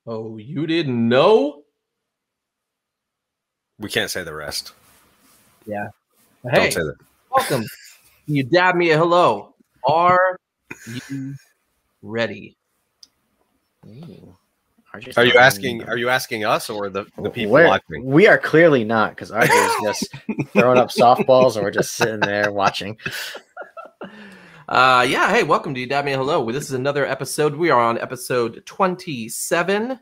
Oh, you didn't know? We can't say the rest. Yeah. Don't Hey, say that. welcome. You dab me a hello. Are you ready? Ooh. Are you asking us or the people watching? We are clearly not, because RJ is just throwing up softballs and we're just sitting there watching. Yeah, hey, welcome to You Dab Me a Hello. This is another episode. We are on episode 27.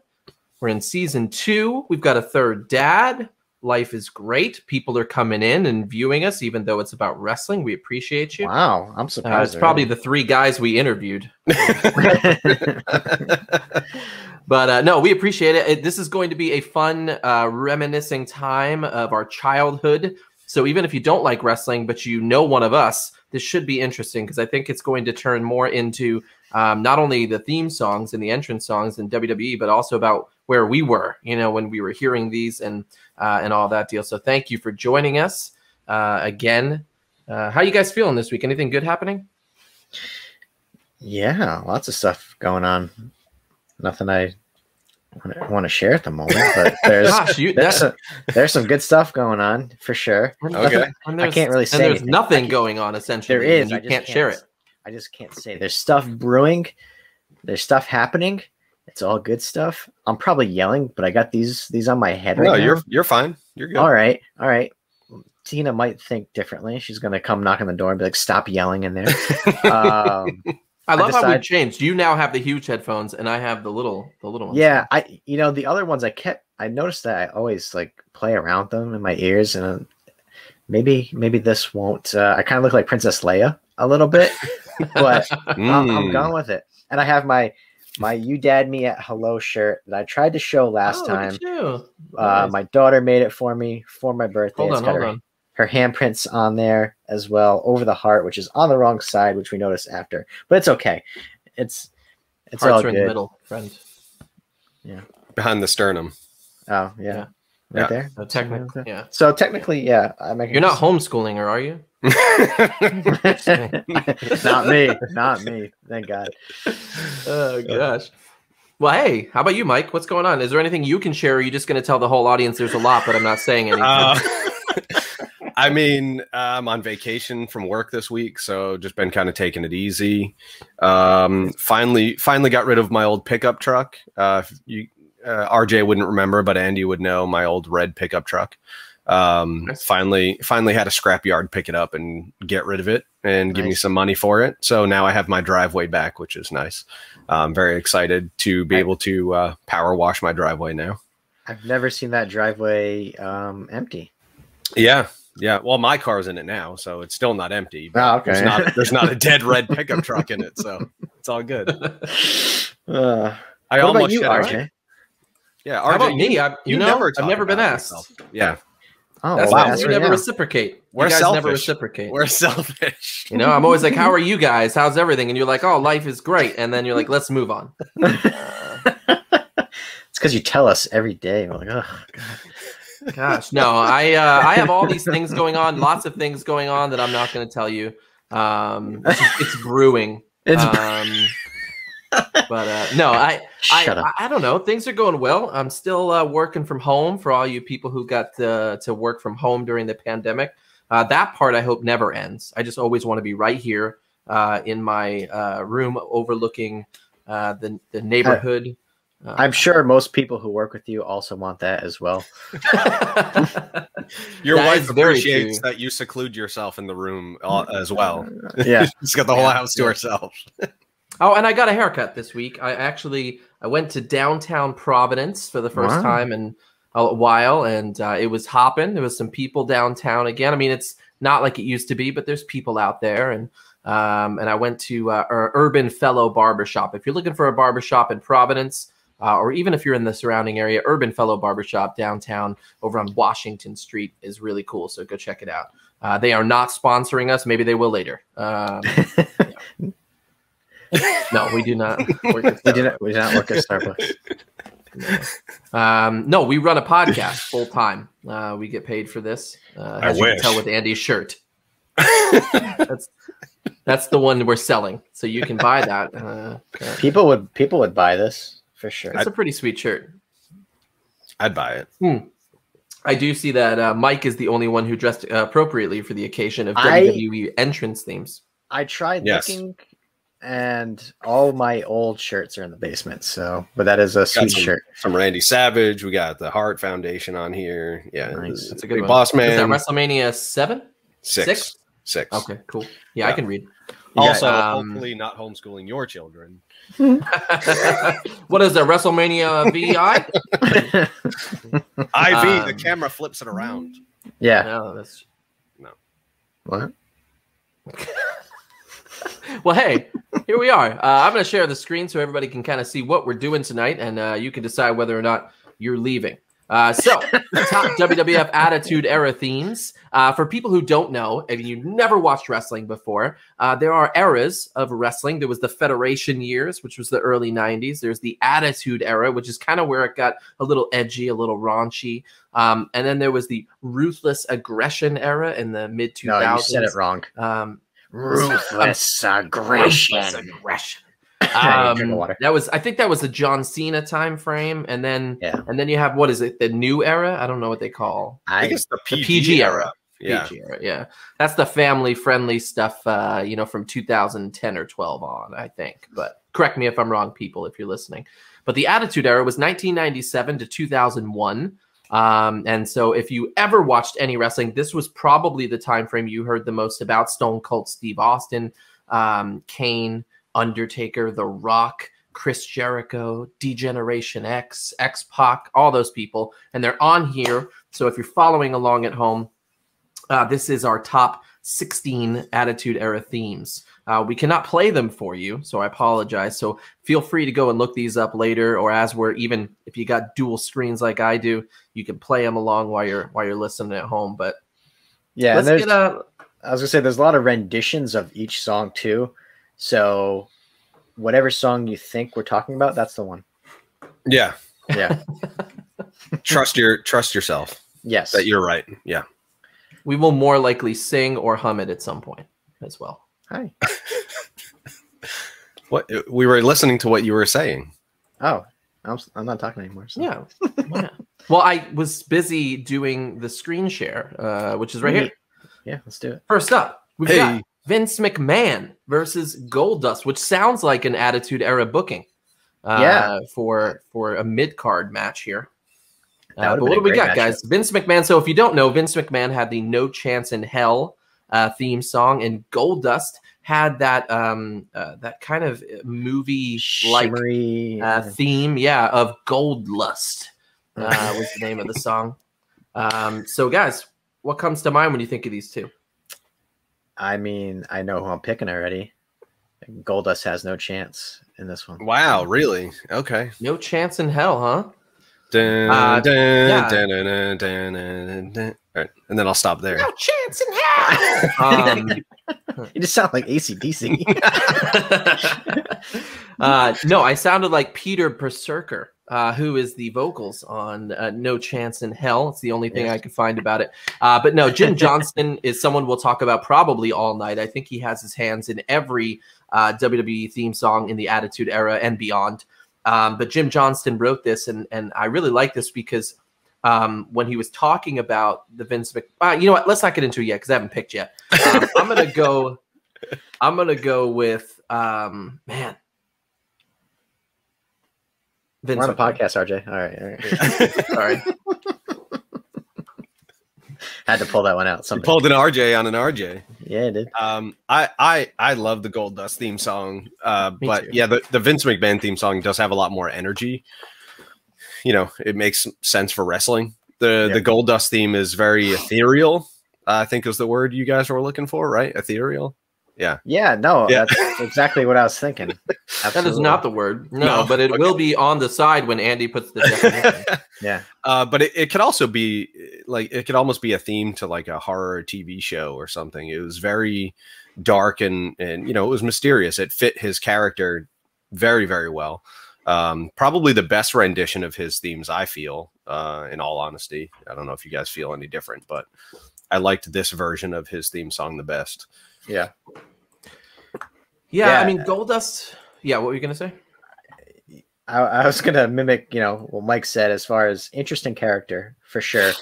We're in season 2. We've got a third dad. Life is great. People are coming in and viewing us, even though it's about wrestling. We appreciate you. Wow, I'm surprised. It's probably the 3 guys we interviewed. But no, we appreciate it. This is going to be a fun, reminiscing time of our childhood. So even if you don't like wrestling, but you know one of us, this should be interesting because I think it's going to turn more into not only the theme songs and the entrance songs in WWE, but also about where we were, when we were hearing these and all that deal. So thank you for joining us again. How you guys feeling this week? Anything good happening? Yeah, lots of stuff going on. Nothing I want to share at the moment, but there's some good stuff going on for sure. Okay, I can't really say. And there's anything. nothing going on essentially. There is. And you can't share it. I just can't say. There's stuff brewing. There's stuff happening. It's all good stuff. I'm probably yelling, but I got these on my head right now. No, you're fine. You're good. All right. Tina might think differently. She's gonna come knock on the door and be like, "Stop yelling in there." I love how we've changed. You now have the huge headphones, and I have the little ones. Yeah, the other ones I noticed that I always play around them in my ears, and maybe this won't. I kind of look like Princess Leia a little bit, but I'm going with it. And I have my "You Dad Me at Hello" shirt that I tried to show last time. Look at you. Nice. My daughter made it for me for my birthday. Hold on. Her handprints on there as well, over the heart, which is on the wrong side, which we noticed after. But it's okay. It's Hearts all are good. In the middle, friend. Yeah. Behind the sternum. Oh, yeah. Right there? So technically, yeah. So technically, yeah. You're not homeschooling her, are you? Not me. Thank God. Oh, gosh. Well, hey, how about you, Mike? What's going on? Is there anything you can share? Or are you just going to tell the whole audience there's a lot, but I'm not saying anything? I mean, I'm on vacation from work this week, so just been kind of taking it easy. Finally got rid of my old pickup truck. RJ wouldn't remember, but Andy would know, my old red pickup truck. Finally had a scrapyard pick it up and get rid of it and give me some money for it. So now I have my driveway back, which is nice. I'm very excited to be able to power wash my driveway now. I've never seen that driveway empty. Yeah. Well, my car's in it now, so it's still not empty. But okay. There's not a dead red pickup truck in it, so it's all good. I almost you, RJ? Right? Yeah, RJ. How about me? I've never been asked. Yourself. Yeah. Oh, wow. We never reciprocate. We're selfish. Never reciprocate. We're selfish. I'm always like, how are you guys? How's everything? And you're like, oh, life is great. And then you're like, let's move on. It's because you tell us every day. We're like, oh, God. Gosh, no, I have all these things going on, lots of things going on that I'm not going to tell you. It's brewing. But no, I don't know. Things are going well. I'm still working from home for all you people who got to work from home during the pandemic. That part I hope never ends. I just always want to be right here in my room overlooking the neighborhood. I'm sure most people who work with you also want that as well. Your wife appreciates that you seclude yourself in the room as well. Yeah. She's got the whole house to herself. Oh, and I got a haircut this week. I went to downtown Providence for the first time in a while, and it was hopping. There was some people downtown again. I mean, it's not like it used to be, but there's people out there. And I went to Urban Fellow Barbershop. If you're looking for a barbershop in Providence, or even if you're in the surrounding area, Urban Fellow Barbershop downtown over on Washington Street is really cool. So go check it out. They are not sponsoring us. Maybe they will later. No, we do not. We do not work at Starbucks. No, we run a podcast full time. We get paid for this. As you can tell with Andy's shirt. That's the one we're selling. So you can buy that. People would buy this for sure. It's a pretty sweet shirt. I'd buy it. I do see that Mike is the only one who dressed appropriately for the occasion of WWE entrance themes. I tried looking, and all my old shirts are in the basement. So, but that is a sweet shirt. Some Randy Savage. We got the Hart Foundation on here. Yeah, nice. That's a good one. Boss man. Is that WrestleMania 7? 6. Okay, cool. Yeah, I can read. Also, hopefully not homeschooling your children. What is that, WrestleMania VI? IV, the camera flips it around. Yeah. No. What? Well, hey, here we are. I'm going to share the screen so everybody can kind of see what we're doing tonight, and you can decide whether or not you're leaving. So, top WWF Attitude Era themes. For people who don't know, if you never watched wrestling before, there are eras of wrestling. There was the Federation years, which was the early 90s. There's the Attitude Era, which is kind of where it got a little edgy, a little raunchy. And then there was the Ruthless Aggression Era in the mid-2000s. No, you said it wrong. Ruthless Aggression. I think that was a John Cena time frame, and then you have, what is it, the new era? I don't know what they call. I think it's the PG era. Yeah. PG era, yeah. That's the family friendly stuff, from 2010 or 12 on, I think. But correct me if I'm wrong, people, if you're listening. But the Attitude Era was 1997 to 2001. And so if you ever watched any wrestling, this was probably the time frame you heard the most about. Stone Cold Steve Austin, Kane, Undertaker, The Rock, Chris Jericho, Degeneration X, X-Pock, all those people. And they're on here. So if you're following along at home, this is our top 16 Attitude Era themes. We cannot play them for you, so I apologize. So feel free to go and look these up later, or if you got dual screens like I do, you can play them along while you're listening at home. But yeah, I was gonna say there's a lot of renditions of each song too. So whatever song you think we're talking about, that's the one. Yeah. Yeah. Trust yourself. Yes. That you're right. Yeah. We will more likely sing or hum it at some point as well. Hi. What we were listening to what you were saying. Oh, I'm not talking anymore. So. Yeah. Well, I was busy doing the screen share, which is right here. Yeah, let's do it. First up, we've got Vince McMahon versus Goldust, which sounds like an Attitude Era booking. For a mid-card match here. But what do we got, guys? Vince McMahon. So if you don't know, Vince McMahon had the No Chance in Hell theme song, and Goldust had that that kind of movie-like theme, of Gold Lust was the name of the song. So, guys, what comes to mind when you think of these two? I mean, I know who I'm picking already. Goldust has no chance in this one. Wow, really? Okay. No Chance in Hell, huh? Dun, dun, dun, dun, dun, dun, dun. All right, and then I'll stop there. No chance in hell. You just sound like AC/DC. No, I sounded like Peter Berserker, who is the vocals on No Chance in Hell. It's the only thing I could find about it. But no, Jim Johnston is someone we'll talk about probably all night. I think he has his hands in every WWE theme song in the Attitude Era and beyond. But Jim Johnston wrote this, and I really like this because when he was talking about the Vince McMahon, you know what? Let's not get into it yet because I haven't picked yet. I'm gonna go with man. Vince We're on a McMahon. podcast, RJ. All right. Sorry. Had to pull that one out. You pulled an RJ on an RJ. Yeah, it did. I love the Goldust theme song, but too. yeah, the Vince McMahon theme song does have a lot more energy. You know, it makes sense for wrestling. The Goldust theme is very ethereal. I think is the word you guys were looking for, right? Ethereal. Yeah. Yeah. No, that's exactly what I was thinking. That is not the word. No, but it will be on the side when Andy puts the definition. Yeah. But it could also be like, it could almost be a theme to like a horror TV show or something. It was very dark and you know, it was mysterious. It fit his character very, very well. Probably the best rendition of his themes, I feel, in all honesty. I don't know if you guys feel any different, but I liked this version of his theme song the best. Yeah. I mean, Goldust. Yeah, what were you gonna say? I was gonna mimic, what Mike said as far as interesting character for sure.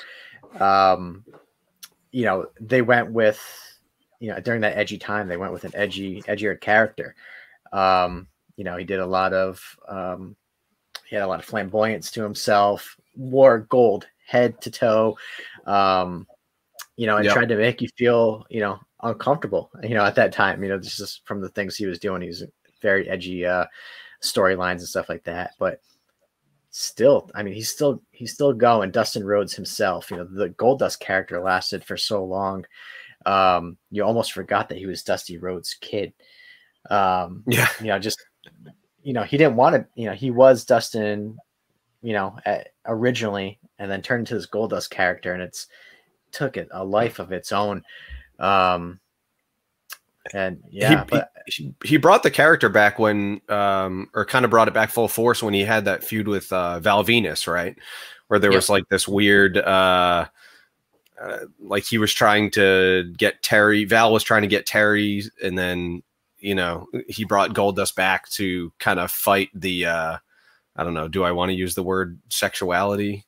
They went with, during that edgy time, they went with an edgier character. He did a lot of, he had a lot of flamboyance to himself, wore gold head to toe, and tried to make you feel, uncomfortable, at that time, this is from the things he was doing. He was very edgy, storylines and stuff like that, but still, he's still going. Dustin Rhodes himself, the Goldust character lasted for so long. You almost forgot that he was Dusty Rhodes' kid. He didn't want to, he was Dustin, originally, and then turned into this Goldust character, and took a life of its own. He brought the character back when, or kind of brought it back full force when he had that feud with Val Venus, right? Where there was like this weird, like he was trying to get Terry, Val was trying to get Terry, and then, he brought Goldust back to kind of fight the, I don't know, do I want to use the word sexuality?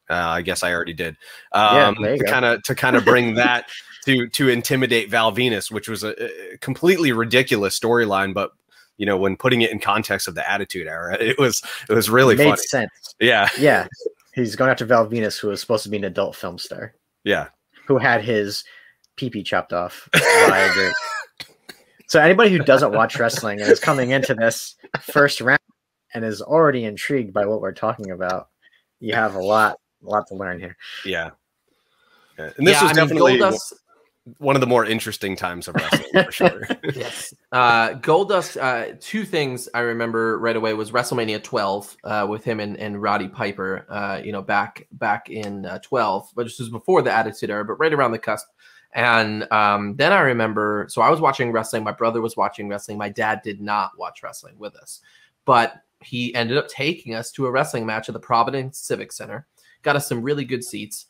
I guess I already did. To kind of bring that to intimidate Val Venus, which was a completely ridiculous storyline, but when putting it in context of the Attitude Era, it was really funny. Made sense. Yeah. Yeah. He's going after Val Venus, who was supposed to be an adult film star. Yeah. Who had his pee-pee chopped off. I agree. So anybody who doesn't watch wrestling and is coming into this first round and is already intrigued by what we're talking about, you have a lot to learn here. Yeah. And this was definitely one of the more interesting times of wrestling, for sure. Yes. Goldust, two things I remember right away was WrestleMania 12 with him and Roddy Piper, back in 12, but this was before the Attitude Era, but right around the cusp. And then I remember, so I was watching wrestling. My brother was watching wrestling. My dad did not watch wrestling with us, but he ended up taking us to a wrestling match at the Providence Civic Center, got us some really good seats.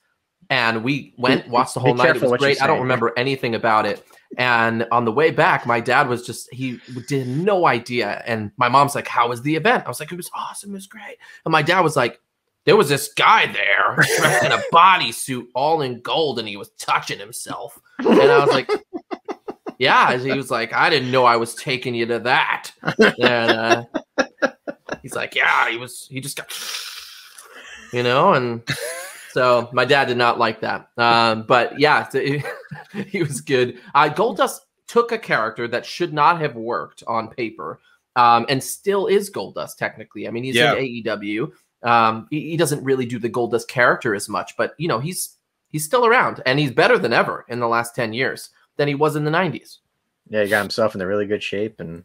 And we watched the whole night. It was great. I don't remember anything about it. And on the way back, my dad was he did no idea. And my mom's like, how was the event? I was like, it was awesome. It was great. And my dad was like, there was this guy there dressed in a bodysuit all in gold, and he was touching himself. And I was like, yeah. He was like, I didn't know I was taking you to that. And he's like, yeah, he just got, and so my dad did not like that. But yeah, he was good. Goldust took a character that should not have worked on paper, and still is Goldust technically. He's in AEW. He doesn't really do the Goldust character as much, but he's still around, and he's better than ever in the last 10 years than he was in the 90s. Yeah, he got himself in a really good shape, and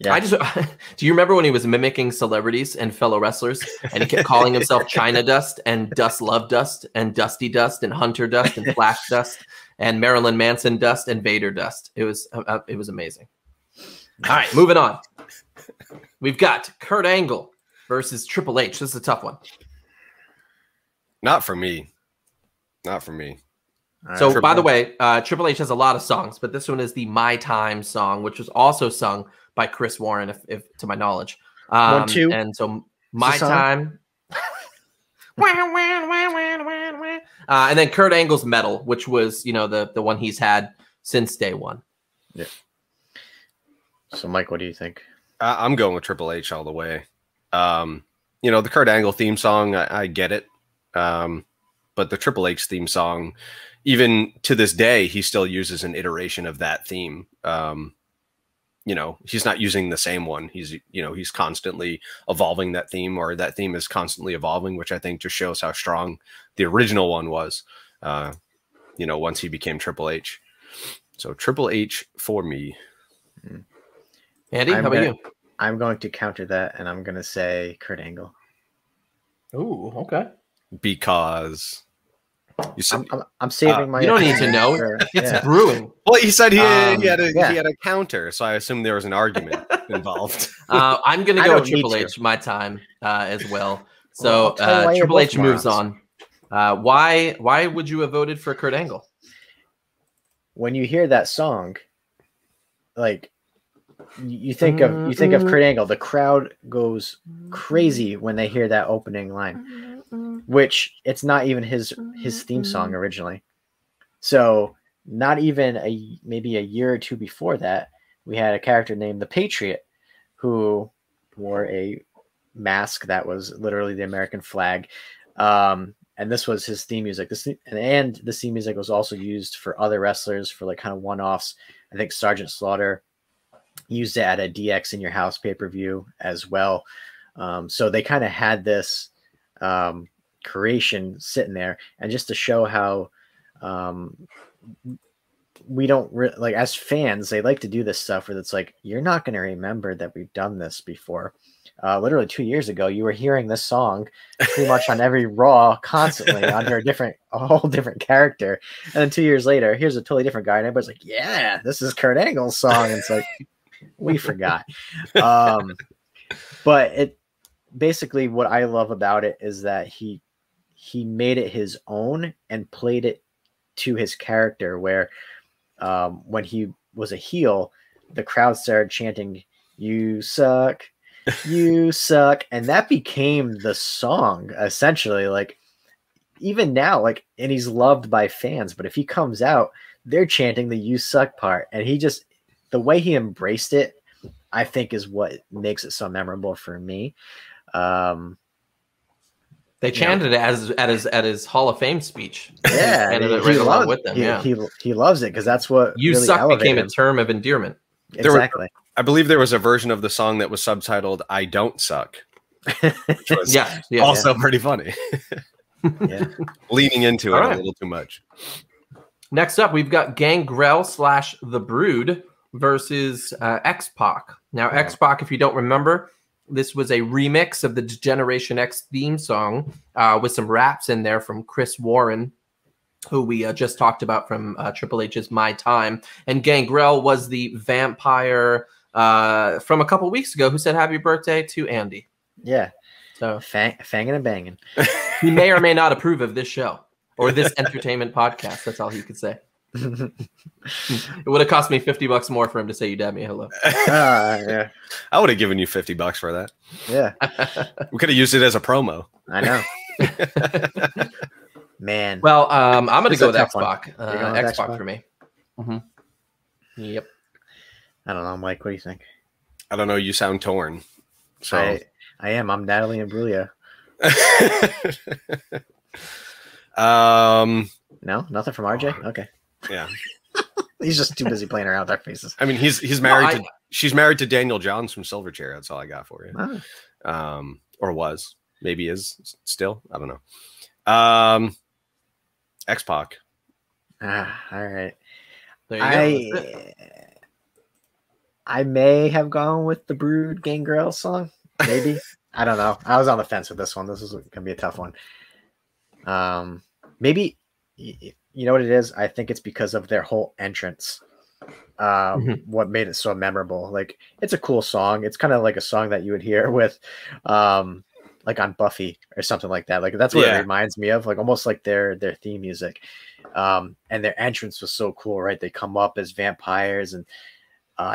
yeah. Do you remember when he was mimicking celebrities and fellow wrestlers, and he kept calling himself China Dust and Dust Love Dust and Dusty Dust and Hunter Dust and Flash Dust and Marilyn Manson Dust and Vader Dust? It was amazing. All right, moving on. We've got Kurt Angle versus Triple H. This is a tough one. Not for me. So, by the way, Triple H has a lot of songs, but this one is the My Time song, which was also sung by Chris Warren, if to my knowledge. 1, 2. And so, My Time. And then Kurt Angle's Metal, which was, the one he's had since day one. Yeah. So, Mike, what do you think? I'm going with Triple H all the way. The Kurt Angle theme song, I get it. But the Triple H theme song, even to this day, he still uses an iteration of that theme. He's not using the same one. He's constantly evolving that theme, or that theme is constantly evolving, which I think just shows how strong the original one was, once he became Triple H. So Triple H for me. Andy, how about you? I'm going to counter that, and I'm going to say Kurt Angle. Ooh, okay. Because you said I'm saving my. You don't need to know. It's brewing. Well, he said he had a counter, so I assumed there was an argument involved. I'm going to go with Triple H My Time as well. So Triple H moves on. Why would you have voted for Kurt Angle? When you hear that song, like you think of Kurt Angle, the crowd goes crazy when they hear that opening line, which it's not even his theme song originally. So not even maybe a year or two before that, we had a character named the Patriot who wore a mask that was literally the American flag. And this was his theme music. And the theme music was also used for other wrestlers for like kind of one-offs. I think Sergeant Slaughter used it at a DX in Your House pay-per-view as well. So they kind of had this creation sitting there, and just to show how we don't like, as fans, they like to do this stuff where it's like, you're not going to remember that we've done this before. Literally 2 years ago, you were hearing this song pretty much on every Raw constantly under a whole different character. And then 2 years later, here's a totally different guy. And everybody's like, yeah, this is Kurt Angle's song. And it's like, we forgot. But it basically, what I love about it is that he made it his own and played it to his character, where when he was a heel, the crowd started chanting, "You suck. You suck," and that became the song essentially. Like, even now, like, and he's loved by fans, but if he comes out, they're chanting the "you suck" part, and the way he embraced it, I think, is what makes it so memorable for me. They chanted it at his Hall of Fame speech. Yeah, and he loves with them. He loves it because that's what "You really suck" became him. a term of endearment. Exactly. I believe there was a version of the song that was subtitled "I Don't Suck," which was also pretty funny. Leaning into it a little too much. Next up, we've got Gangrel / The Brood versus X-Pock. Now, X-Pock, if you don't remember, this was a remix of the Degeneration X theme song with some raps in there from Chris Warren, who we just talked about from Triple H's My Time. And Gangrel was the vampire from a couple weeks ago who said happy birthday to Andy. Yeah. So fanging and banging. He may or may not approve of this show or this entertainment podcast. That's all he could say. It would have cost me $50 more for him to say you dab me hello. Yeah. I would have given you $50 for that. Yeah. We could have used it as a promo. I know. Man. Well, I'm going to go with X-Pock. X-Pock X-Pock for me. Mm-hmm. Yep. I don't know, Mike. What do you think? I don't know. You sound torn. So I am. I'm Natalie Imbruglia. No, nothing from RJ. Okay. Yeah. He's just too busy playing around with our faces. I mean, he's married she's married to Daniel Johns from Silverchair. That's all I got for you. Oh. Or was, maybe is still. I don't know. X-Pock. All right. There you go. I may have gone with the Brood Gangrel song. Maybe. I don't know. I was on the fence with this one. This is going to be a tough one. Maybe, you know what it is? I think it's because of their whole entrance. What made it so memorable. Like, it's a cool song. It's kind of like a song that you would hear with, like on Buffy or something like that. Like, that's what it reminds me of, like almost like their theme music. And their entrance was so cool, right? They come up as vampires and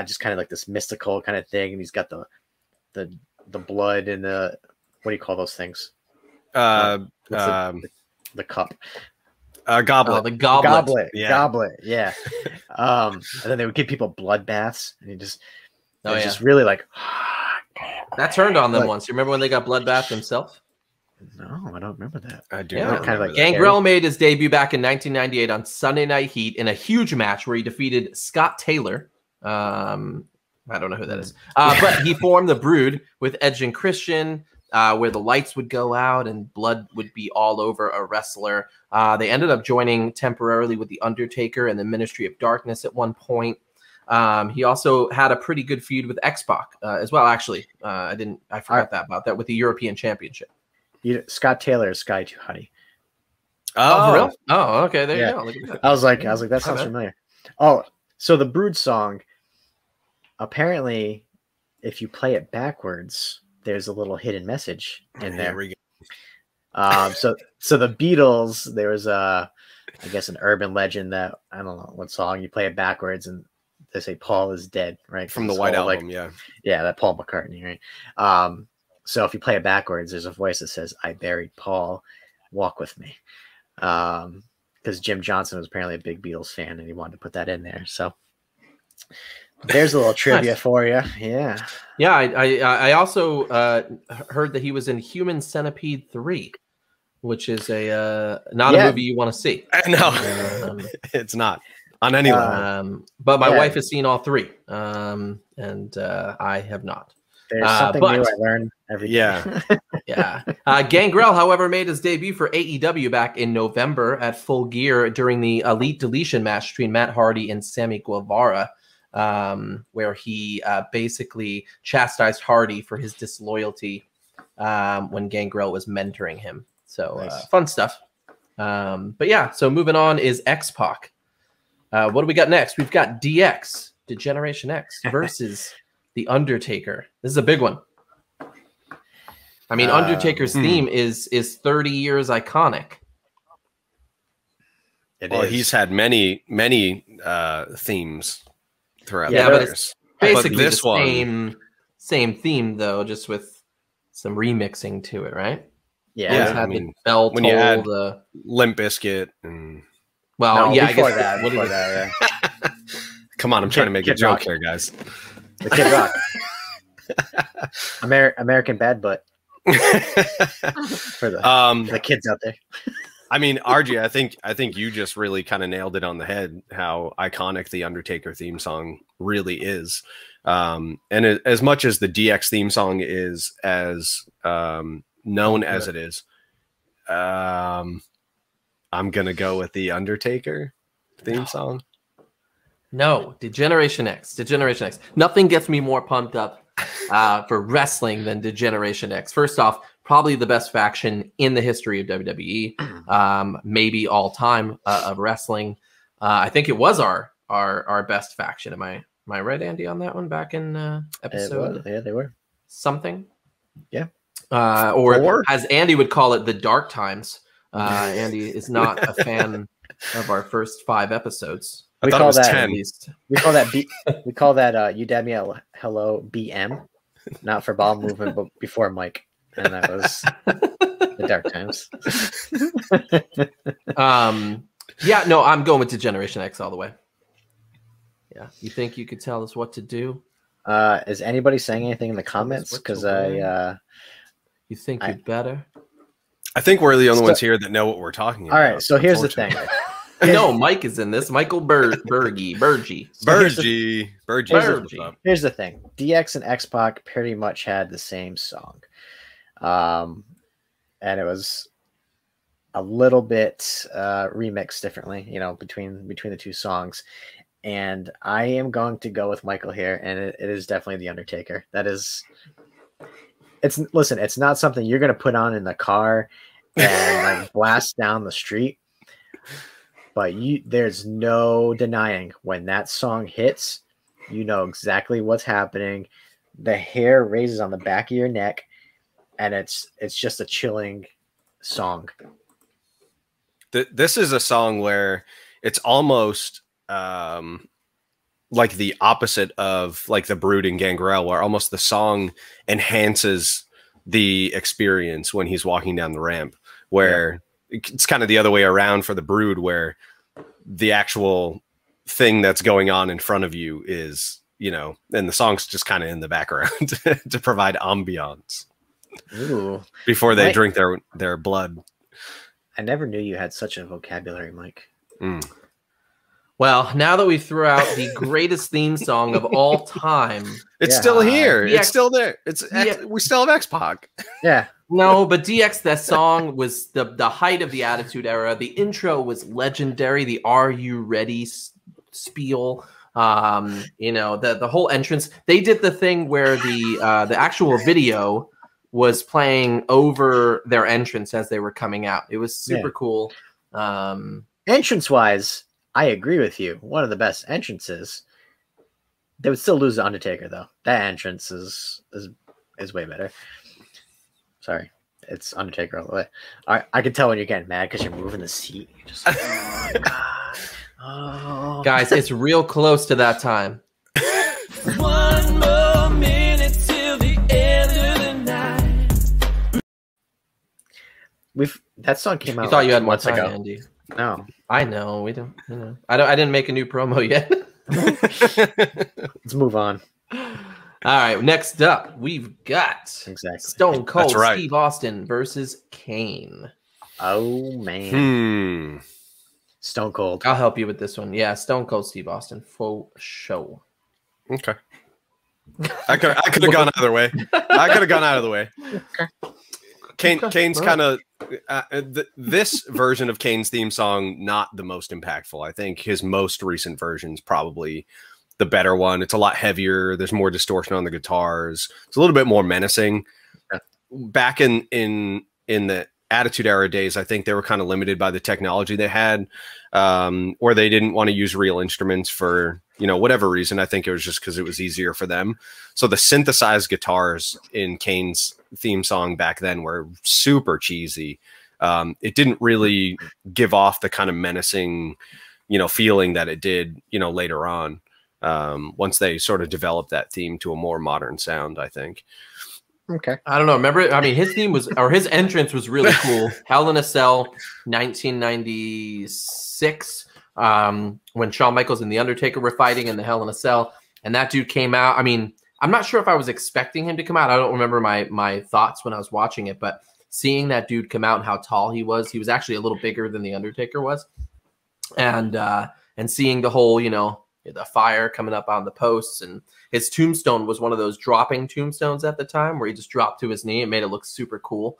just kind of like this mystical kind of thing. And he's got the blood and the, what do you call those things? The cup. Goblet. The goblet. Goblet. Yeah. And then they would give people blood baths, and he just, just really like. That turned on them once. You remember when they got bloodbath themselves? No, I don't remember that. I do. Yeah, kind of like Gangrel made his debut back in 1998 on Sunday Night Heat in a huge match where he defeated Scott Taylor. I don't know who that is, but he formed the Brood with Edge and Christian, where the lights would go out and blood would be all over a wrestler. They ended up joining temporarily with the Undertaker and the Ministry of Darkness at one point. He also had a pretty good feud with X-Pock as well. Actually, I forgot about that with the European Championship. Scott Taylor is Sky Too Hottie. Oh, for real? Oh, okay. There you go. Look at that. I was like, that sounds familiar. Oh, so the Brood song, apparently, if you play it backwards, there's a little hidden message in there. Here we go. So the Beatles, there was I guess an urban legend that, I don't know what song, you play it backwards and they say Paul is dead, right? From the White Album, yeah, that Paul McCartney, right? So if you play it backwards, there's a voice that says, "I buried Paul, walk with me," because Jim Johnson was apparently a big Beatles fan and he wanted to put that in there. So there's a little trivia for you. Yeah. Yeah. I also heard that he was in Human Centipede 3, which is not a movie you want to see. No, it's not on any level. But my wife has seen all 3, and I have not. There's something new I learn every day. Yeah. Gangrel, however, made his debut for AEW back in November at Full Gear during the Elite Deletion match between Matt Hardy and Sammy Guevara, where he basically chastised Hardy for his disloyalty when Gangrel was mentoring him. So nice. Fun stuff. But yeah, so moving on is X-Pock. What do we got next? We've got DX, Degeneration X, versus The Undertaker. This is a big one. I mean, Undertaker's theme is 30 years iconic. He's had many themes throughout the years. But it's basically but this the same theme, though, just with some remixing to it, right? Yeah, I mean, the bell when you add Limp Bizkit and before that, yeah. Come on, I'm trying to make a joke here, guys. The Kid Rock, American Bad Butt for the kids out there. I mean, RG, I think you just really kind of nailed it on the head. How iconic the Undertaker theme song really is, and as much as the DX theme song is as known as it is, I'm gonna go with the Undertaker theme song. No, Degeneration X. Nothing gets me more pumped up for wrestling than Degeneration X. First off, probably the best faction in the history of WWE, maybe all time of wrestling. I think it was our best faction. Am I right, Andy, on that one back in episode? Yeah, they were something. Yeah. Or as Andy would call it, the dark times. Andy is not a fan of our first 5 episodes. We call that 10. We call that you dab me a hello BM, not for ball movement, but before Mike, and that was the dark times. Yeah, no, I'm going with Degeneration X all the way. Yeah, you think you could tell us what to do? Is anybody saying anything in the comments? Because you think you're better? I think we're the only ones here that know what we're talking about. All right, so here's the thing. No, Mike is in this. Michael Bergie. Here's the thing. DX and X-Pock pretty much had the same song. And it was a little bit remixed differently, between the 2 songs. And I am going to go with Michael here, and it is definitely The Undertaker. It's not something you're going to put on in the car and blast down the street. But there's no denying when that song hits, you know exactly what's happening. The hair raises on the back of your neck, and it's just a chilling song. This is a song where it's almost like the opposite of like the Brood and Gangrel, where almost the song enhances the experience when he's walking down the ramp, where it's kind of the other way around for the Brood, where the actual thing that's going on in front of you is, and the song's just kind of in the background to provide ambiance. Ooh. Before they drink their blood. I never knew you had such a vocabulary, Mike. Well, now that we threw out the greatest theme song of all time, it's still here. It's still there. We still have X-Pock. Yeah. No, but DX, that song was the height of the Attitude Era. The intro was legendary. The "Are You Ready" spiel. The whole entrance. They did the thing where the actual video was playing over their entrance as they were coming out. It was super cool. Entrance-wise, I agree with you. One of the best entrances. They would still lose the Undertaker, though. That entrance is way better. Sorry, it's Undertaker all the way. I can tell when you're getting mad because you're moving the seat. You're just like, oh my God. Oh. Guys, it's real close to that time. One more minute till the end of the night. That song came out. You thought you had 2 more months time, ago. Andy. No, I know. We don't. You know. I didn't make a new promo yet. let's move on. All right. Next up, we've got Exactly. Stone Cold That's right. Steve Austin versus Kane. Oh man. Stone Cold. I'll help you with this one. Yeah, Stone Cold Steve Austin for show. Okay. I could have gone either way. I could have gone out of the way. Kane's kind of this version of Kane's theme song, not the most impactful. I think his most recent version's probably the better one. It's a lot heavier. There's more distortion on the guitars. It's a little bit more menacing. Back in the Attitude Era days, I think they were kind of limited by the technology they had, or they didn't want to use real instruments for, you know, whatever reason. I think it was just because it was easier for them. So the synthesized guitars in Kane's theme song back then were super cheesy. It didn't really give off the kind of menacing, you know, feeling that it did, you know, later on, once they sort of developed that theme to a more modern sound, I think. Okay. I don't know. Remember, I mean, his theme was, or his entrance was really cool. Hell in a Cell, 1996, when Shawn Michaels and The Undertaker were fighting in the Hell in a Cell, and that dude came out. I mean, I'm not sure if I was expecting him to come out. I don't remember my thoughts when I was watching it, but seeing that dude come out and how tall he was actually a little bigger than The Undertaker was, and seeing the whole, you know, the fire coming up on the posts, and his tombstone was one of those dropping tombstones at the time where he just dropped to his knee. It made it look super cool.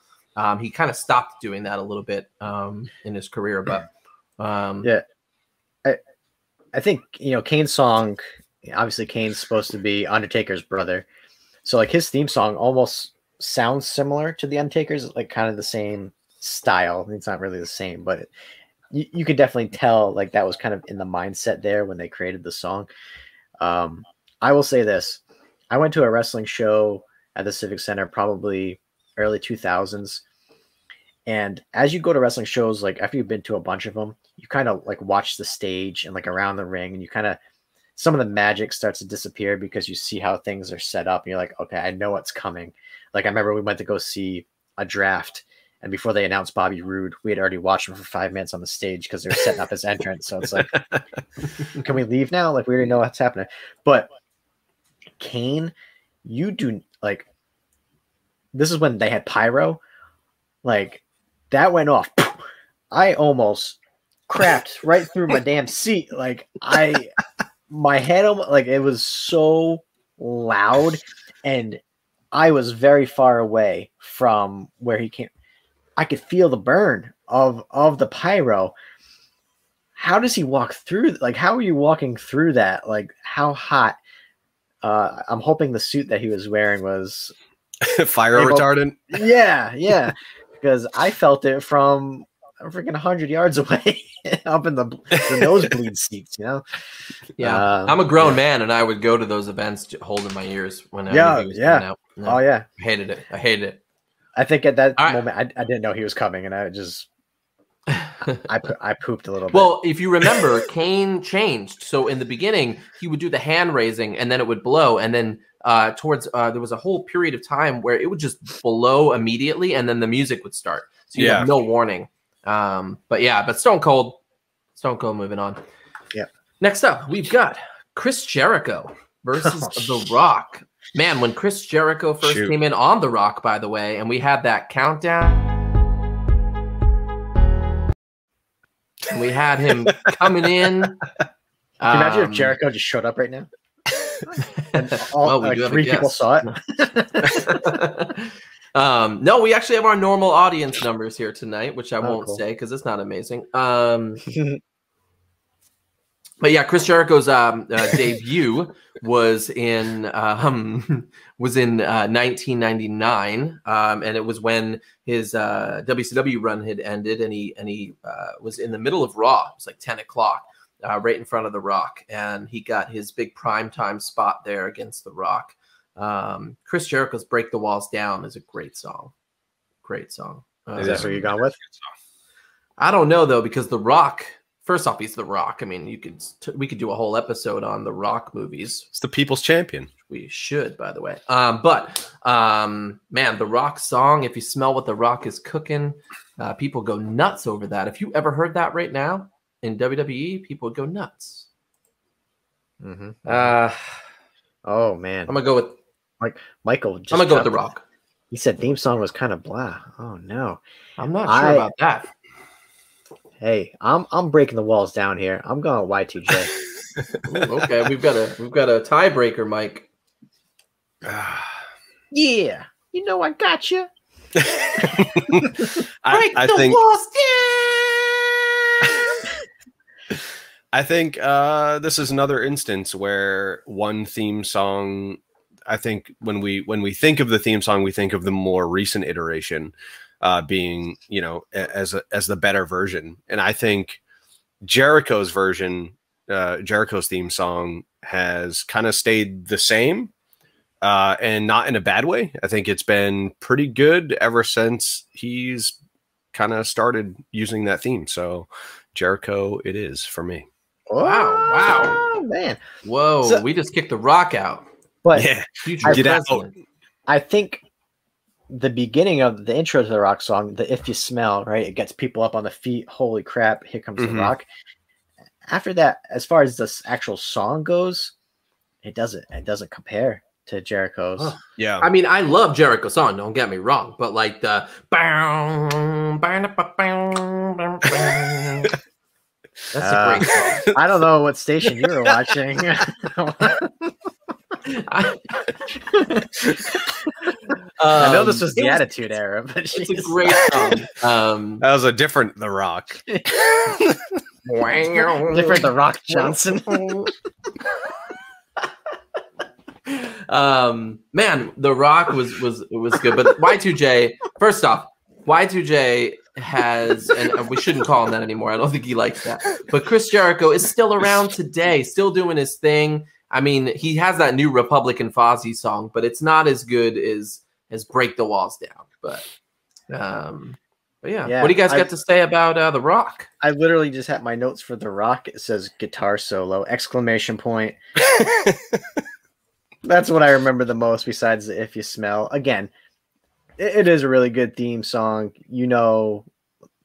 He kind of stopped doing that a little bit in his career, but yeah, I think, you know, Kane's song, obviously Kane's supposed to be Undertaker's brother, so like his theme song almost sounds similar to the Undertaker's, like kind of the same style. It's not really the same, but you could definitely tell like that was kind of in the mindset there when they created the song. I will say this. I went to a wrestling show at the Civic Center probably early 2000s. And as you go to wrestling shows, like after you've been to a bunch of them, you kind of like watch the stage and like around the ring, and you kind of, some of the magic starts to disappear because you see how things are set up. And you're like, okay, I know what's coming. Like I remember we went to go see a draft, and before they announced Bobby Roode, we had already watched him for 5 minutes on the stage because they were setting up his entrance. So it's like, can we leave now? Like we already know what's happening. But Kane, you do, like, this is when they had pyro. Like that went off. I almost crapped right through my damn seat. Like my head, like it was so loud, and I was very far away from where he came. I could feel the burn of the pyro. How does he walk through? Like, how are you walking through that? Like, how hot? I'm hoping the suit that he was wearing was fire retardant. Yeah, because I felt it from freaking 100 yards away, up in the nosebleed seats. You know. Yeah, I'm a grown man, and I would go to those events holding my ears when he was coming out. No, oh yeah, I hated it. I think at that moment I didn't know he was coming, and I just I pooped a little bit. Well, if you remember, Kane changed. So in the beginning, he would do the hand raising, and then it would blow, and then towards there was a whole period of time where it would just blow immediately, and then the music would start. So you have no warning. But Stone Cold moving on. Yeah. Next up, we've got Chris Jericho versus The Rock. Man, when Chris Jericho first came in on The Rock, by the way, and we had that countdown, and we had him coming in. Can you imagine if Jericho just showed up right now? And all, we do have 3 people saw it. No, we actually have our normal audience numbers here tonight, which I won't say because it's not amazing. But yeah, Chris Jericho's debut was in 1999, and it was when his WCW run had ended, and he was in the middle of Raw. It was like 10 o'clock, right in front of The Rock, and he got his big primetime spot there against The Rock. Chris Jericho's "Break the Walls Down" is a great song. Great song. Is that what you got with? I don't know though, because The Rock, first off, he's The Rock. I mean, we could do a whole episode on The Rock movies. It's the people's champion. We should, by the way. Man, The Rock song, If You Smell What The Rock Is Cooking, people go nuts over that. If you ever heard that right now in WWE, people would go nuts. Mm-hmm. Oh, man. I'm going to go with... Michael. I'm going to go with The Rock. He said theme song was kind of blah. Oh, no. I'm not sure about that. Hey, I'm breaking the walls down here. I'm going Y2J. Ooh, okay, we've got a tiebreaker, Mike. Yeah, you know I got you. Break the walls down. I think this is another instance where one theme song. I think when we think of the theme song, we think of the more recent iteration being, you know, as the better version. And I think Jericho's version, Jericho's theme song, has kind of stayed the same, and not in a bad way. I think it's been pretty good ever since he's kind of started using that theme. So Jericho it is for me. Wow, man. Whoa, so, we just kicked The Rock out. But yeah, get out. I think the beginning of the intro to the Rock song, the If You Smell, right? It gets people up on the feet. Holy crap, here comes The Rock. After that, as far as this actual song goes, it doesn't compare to Jericho's. Oh, yeah. I mean, I love Jericho's song, don't get me wrong, but like the that's a great song. I don't know what station you were watching. I know this was the Attitude Era, but it's a great song. That was a different The Rock. Different The Rock Johnson. Man, The Rock was good, but Y2J. First off, Y2J has, and we shouldn't call him that anymore. I don't think he likes that. But Chris Jericho is still around today, still doing his thing. I mean, he has that new Republican Fozzy song, but it's not as good as Break the Walls Down. But yeah. What do you guys got to say about The Rock? I literally just had my notes for The Rock. It says guitar solo, exclamation point. That's what I remember the most besides the If You Smell. Again, it is a really good theme song. You know,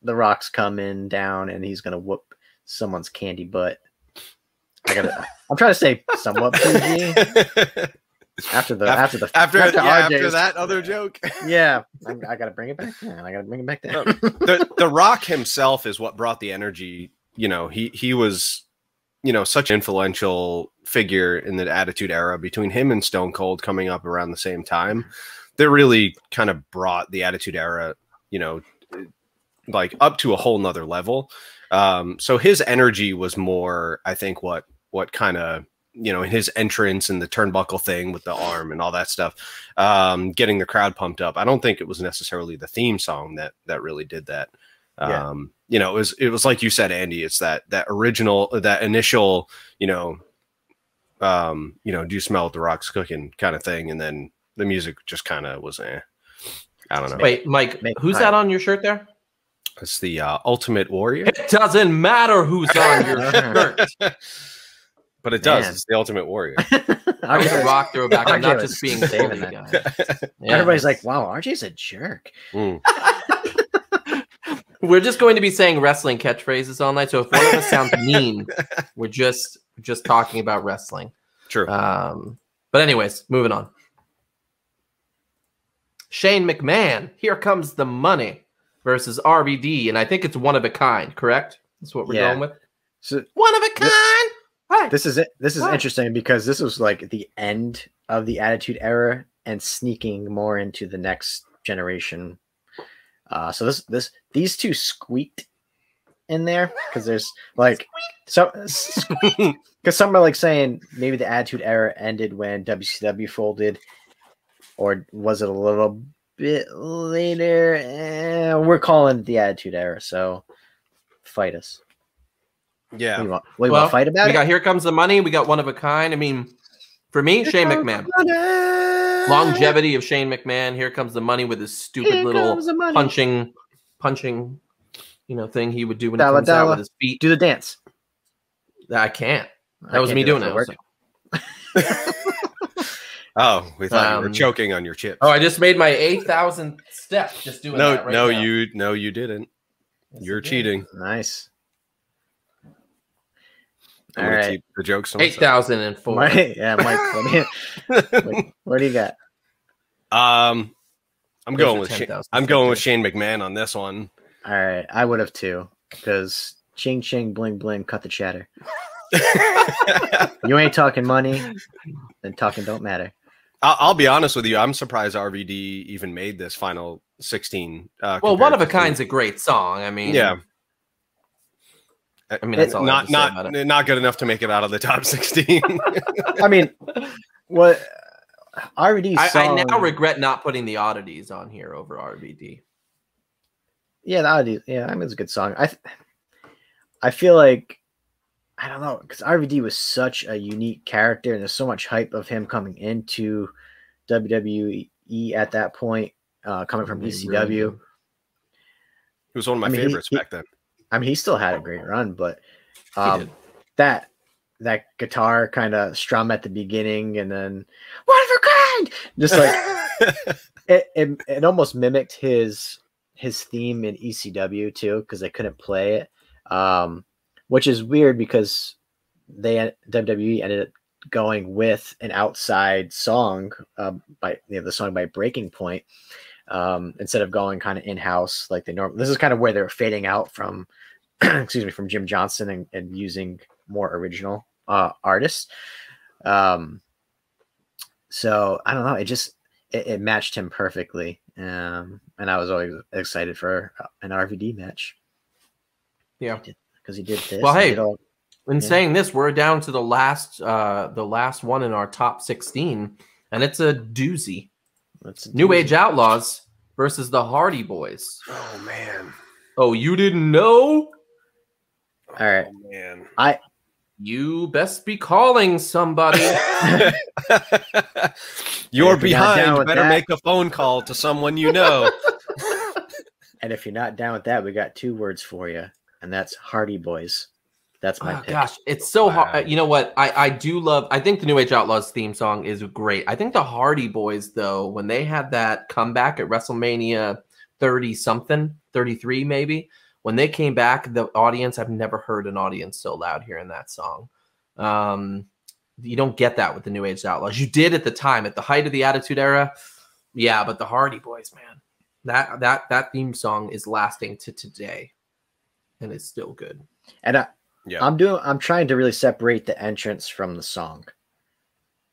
The Rock's coming down and he's going to whoop someone's candy butt. I'm trying to say somewhat PG. After that other joke. Yeah, I got to bring it back. Yeah, I got to bring it back down. The Rock himself is what brought the energy. You know, he was, you know, such an influential figure in the Attitude Era. Between him and Stone Cold coming up around the same time, they really kind of brought the Attitude Era, you know, like up to a whole nother level. So his energy was more, I think, what kind of, you know, his entrance and the turnbuckle thing with the arm and all that stuff, getting the crowd pumped up. I don't think it was necessarily the theme song that really did that. You know, it was like you said, Andy, it's that original, that initial, do you smell what The Rock's cooking kind of thing. And then the music just kind of was, I don't know. Wait, Mike, who's that on your shirt there? It's the Ultimate Warrior. It doesn't matter who's on your shirt. But it does. Man. It's the Ultimate Warrior. I was a Rock throwback. I'm not just being saving that guy. Yeah. Everybody's like, wow, RJ's a jerk. We're just going to be saying wrestling catchphrases all night. So if one of us sounds mean, we're just talking about wrestling. True. But anyways, moving on. Shane McMahon, Here Comes the Money versus RVD. And I think it's one of a kind, correct? That's what we're going with. So, one of a kind. This is interesting because this was like the end of the Attitude Era and sneaking more into the next generation. So these two squeaked in there because there's like because some are like saying maybe the Attitude Era ended when WCW folded, or was it a little bit later? We're calling it the Attitude Era, so fight us. Yeah. What do you want to fight about? We got Here Comes the Money. We got One of a Kind. I mean, for me, Shane McMahon. Longevity of Shane McMahon. Here Comes the Money with his stupid little punching thing he would do when he comes out with his feet. Do the dance. I can't. That was me doing it. Oh, we thought you were choking on your chips. Oh, I just made my 8,000th step just doing that right now. You didn't. Yes, you're cheating. Nice. I'm gonna keep the jokes on 8,004. Mike, what do you got? I'm going with Shane McMahon on this one. All right, I would have too, because ching ching bling bling, cut the chatter. You ain't talking money, then talking don't matter. I'll be honest with you. I'm surprised RVD even made this final 16. Well, One of a Kind's a great song. I mean, yeah. I mean, that's all not good enough to make it out of the top 16. I mean, what RVD song? I now regret not putting the Oddities on here over RVD. Yeah, the Oddities. Yeah, I mean, it's a good song. I feel like, I don't know, because RVD was such a unique character, and there's so much hype of him coming into WWE at that point, coming from ECW. He was one of my favorites back then. I mean, he still had a great run, but that guitar kind of strum at the beginning, and then one of a kind, just like it almost mimicked his theme in ECW too, because they couldn't play it. Which is weird because WWE ended up going with an outside song by the song by Breaking Point instead of going kind of in-house like they normally. This is kind of where they're fading out from, excuse me, from Jim Johnson and using more original artists. So I don't know. It matched him perfectly, and I was always excited for an RVD match. Yeah. Because he did this. Well, hey, saying this, we're down to the last one in our top 16, and it's a doozy. New Age Outlaws versus the Hardy Boys. Oh man! Oh, you didn't know? All right, man. You best be calling somebody. You're behind. Better make a phone call to someone you know. And if you're not down with that, we got 2 words for you. And that's Hardy Boys. That's my pick. Gosh, it's so hard. You know what? I do love. I think the New Age Outlaws theme song is great. I think the Hardy Boys, though, when they had that comeback at WrestleMania 30-something, 33 maybe, when they came back, the audience, I've never heard an audience so loud hearing that song. You don't get that with the New Age Outlaws. You did at the time, at the height of the Attitude Era. Yeah, but the Hardy Boys, man, that theme song is lasting to today. And it's still good. And I'm trying to really separate the entrance from the song.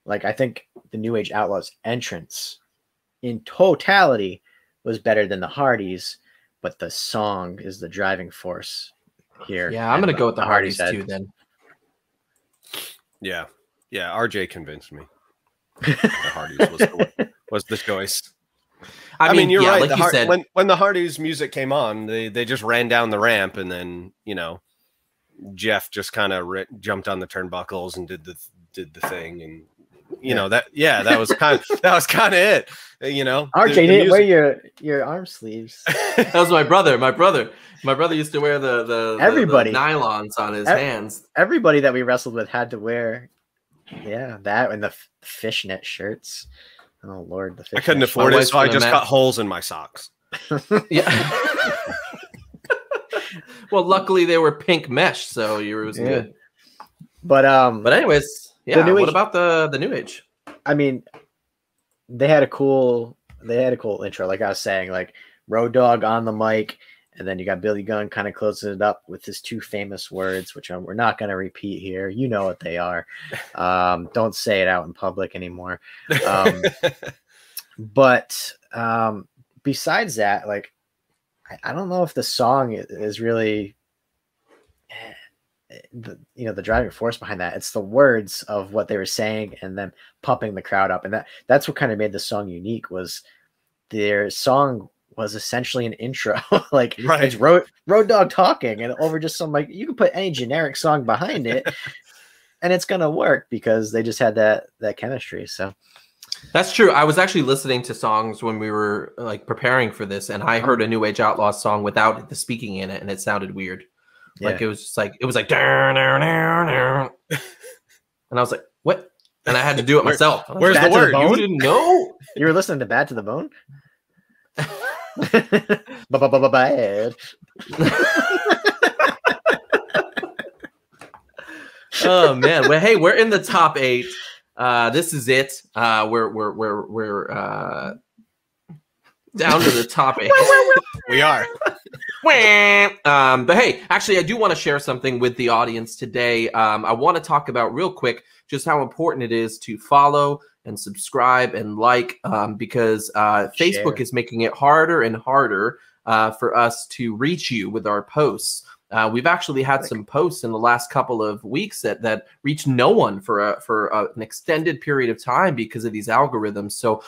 Like, I think the New Age Outlaws entrance in totality was better than the Hardys, but the song is the driving force here. Yeah, I'm going to go with the Hardys too then. Yeah. Yeah, RJ convinced me. The Hardys was the choice. I mean, you're right. Like you said, when the Hardys music came on, they just ran down the ramp, and then Jeff just kind of jumped on the turnbuckles and did the thing, and that was kind of it. RJ didn't wear your arm sleeves. That was my brother. My brother used to wear the nylons on his hands. Everybody that we wrestled with had to wear, that and the fishnet shirts. Oh Lord, the I couldn't afford it, so I just cut holes in my socks. Yeah. Well, luckily they were pink mesh, so it was good. But anyways, yeah. What about the New Age? I mean, they had a cool intro, like I was saying, like Road Dogg on the mic, and then you got Billy Gunn kind of closing it up with his 2 famous words, which we're not going to repeat here. You know what they are. Don't say it out in public anymore. But besides that, like, I don't know if the song is really the driving force behind that. It's the words of what they were saying and then pumping the crowd up. And that's what kind of made the song unique, was their song was essentially an intro. Like, right. It's Road Dogg talking, and over just some, like, you can put any generic song behind it and it's gonna work because they just had that chemistry. So That's true. I was actually listening to songs when we were like preparing for this, and I heard a New Age Outlaws song without the speaking in it, and it sounded weird. Like it was just like "Darn, darn, darn, darn." And I was like, "What?" And I had to do it myself. Where's the Bad to word? Bone? You didn't know? You were listening to Bad to the Bone? Bad. Oh man. Well, hey, we're in the top 8. This is it. We're down to the top 8. We are. But hey, actually, I do want to share something with the audience today. I want to talk about real quick just how important it is to follow and subscribe and like, because Facebook is making it harder and harder for us to reach you with our posts. We've actually had some posts in the last couple of weeks that reached no one for an extended period of time because of these algorithms. So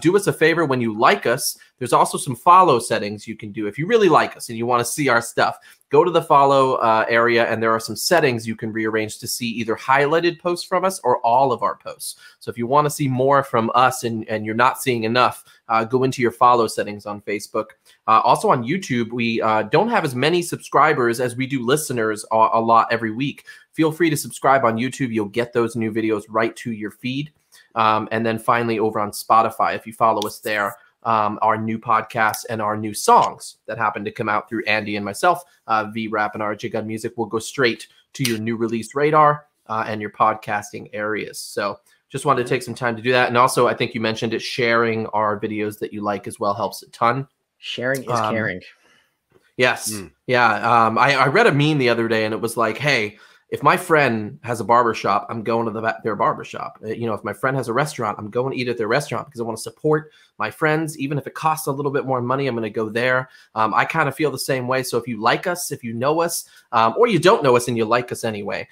do us a favor when you like us. There's also some follow settings you can do. If you really like us and you want to see our stuff, go to the follow area, and there are some settings you can rearrange to see either highlighted posts from us or all of our posts. So if you want to see more from us and you're not seeing enough, go into your follow settings on Facebook. Also on YouTube, we don't have as many subscribers as we do listeners a lot every week. Feel free to subscribe on YouTube. You'll get those new videos right to your feed. And then finally over on Spotify, if you follow us there, our new podcasts and our new songs that happen to come out through Andy and myself, V-Rap and RJ Gun Music, will go straight to your new release radar and your podcasting areas. So just wanted to take some time to do that. And also, I think you mentioned it, sharing our videos that you like as well helps a ton. Sharing is caring. Yes. Yeah. I read a meme the other day, and it was like, hey, if my friend has a barbershop, I'm going to their barbershop. If my friend has a restaurant, I'm going to eat at their restaurant because I want to support my friends. Even if it costs a little bit more money, I'm going to go there. I kind of feel the same way. So if you like us, if you know us, or you don't know us and you like us anyway,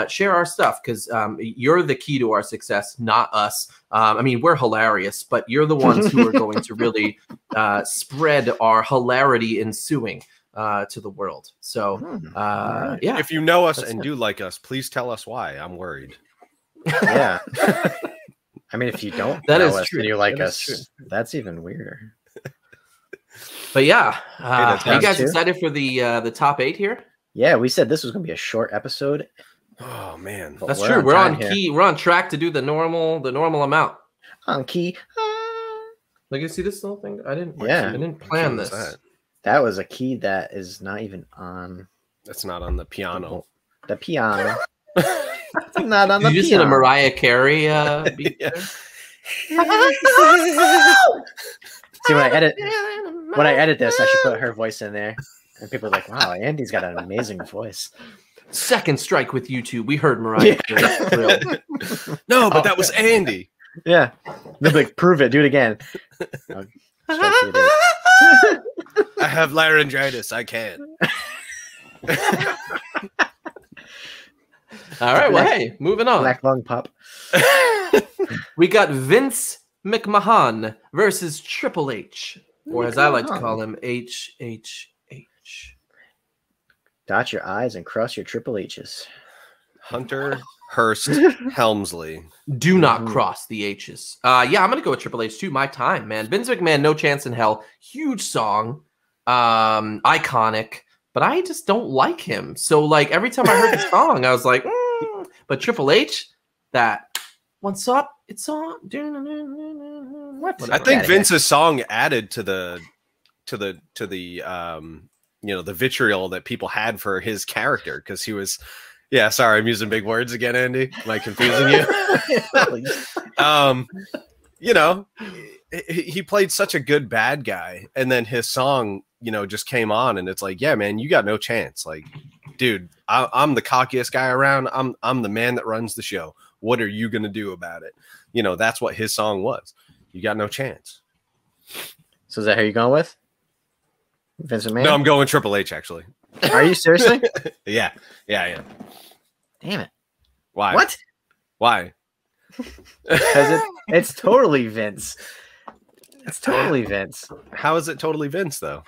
share our stuff, because you're the key to our success, not us. We're hilarious, but you're the ones who are going to really spread our hilarity ensuing to the world. So yeah, if you know us and do like us, please tell us why. I'm worried. Yeah. If you don't know us and you like us, that's even weirder. But yeah, are you guys excited for the top 8 here? Yeah, we said this was going to be a short episode. Oh man, that's true. We're on key. We're on track to do the normal amount. On key. Like, you see this little thing? I didn't plan this. That was a key that is not even on. That's not on the piano. The piano. Not on the piano. You just did a Mariah Carey beat. See, when I edit this, I should put her voice in there, and people are like, "Wow, Andy's got an amazing voice." Second strike with YouTube. We heard Mariah Carey. No, but that was Andy. Yeah, they'll be like, prove it. Do it again. I have laryngitis. I can't. All right. Well, hey, moving on. Black lung pup. We got Vince McMahon versus Triple H, or as I like to call him, HHH. Dot your I's and cross your Triple H's. Hunter Hearst Helmsley. Do not cross the H's. I'm gonna go with Triple H too. My time, man. Vince McMahon, No Chance in Hell. Huge song, iconic, but I just don't like him. So like every time I heard the song, I was like, but Triple H, that what's up? It's on. What? I think Vince's song added to the the vitriol that people had for his character, because he was. Yeah, sorry, I'm using big words again, Andy. Am I confusing you? He played such a good bad guy, and then his song, just came on, and it's like, yeah, man, you got no chance. Like, dude, I'm the cockiest guy around. I'm the man that runs the show. What are you gonna do about it? That's what his song was. You got no chance. So is that who you're going with? Vince McMahon? No, I'm going Triple H, actually. Are you seriously? Yeah. Damn it. Why? What? Why? Because it's totally Vince. It's totally Vince. How is it totally Vince, though?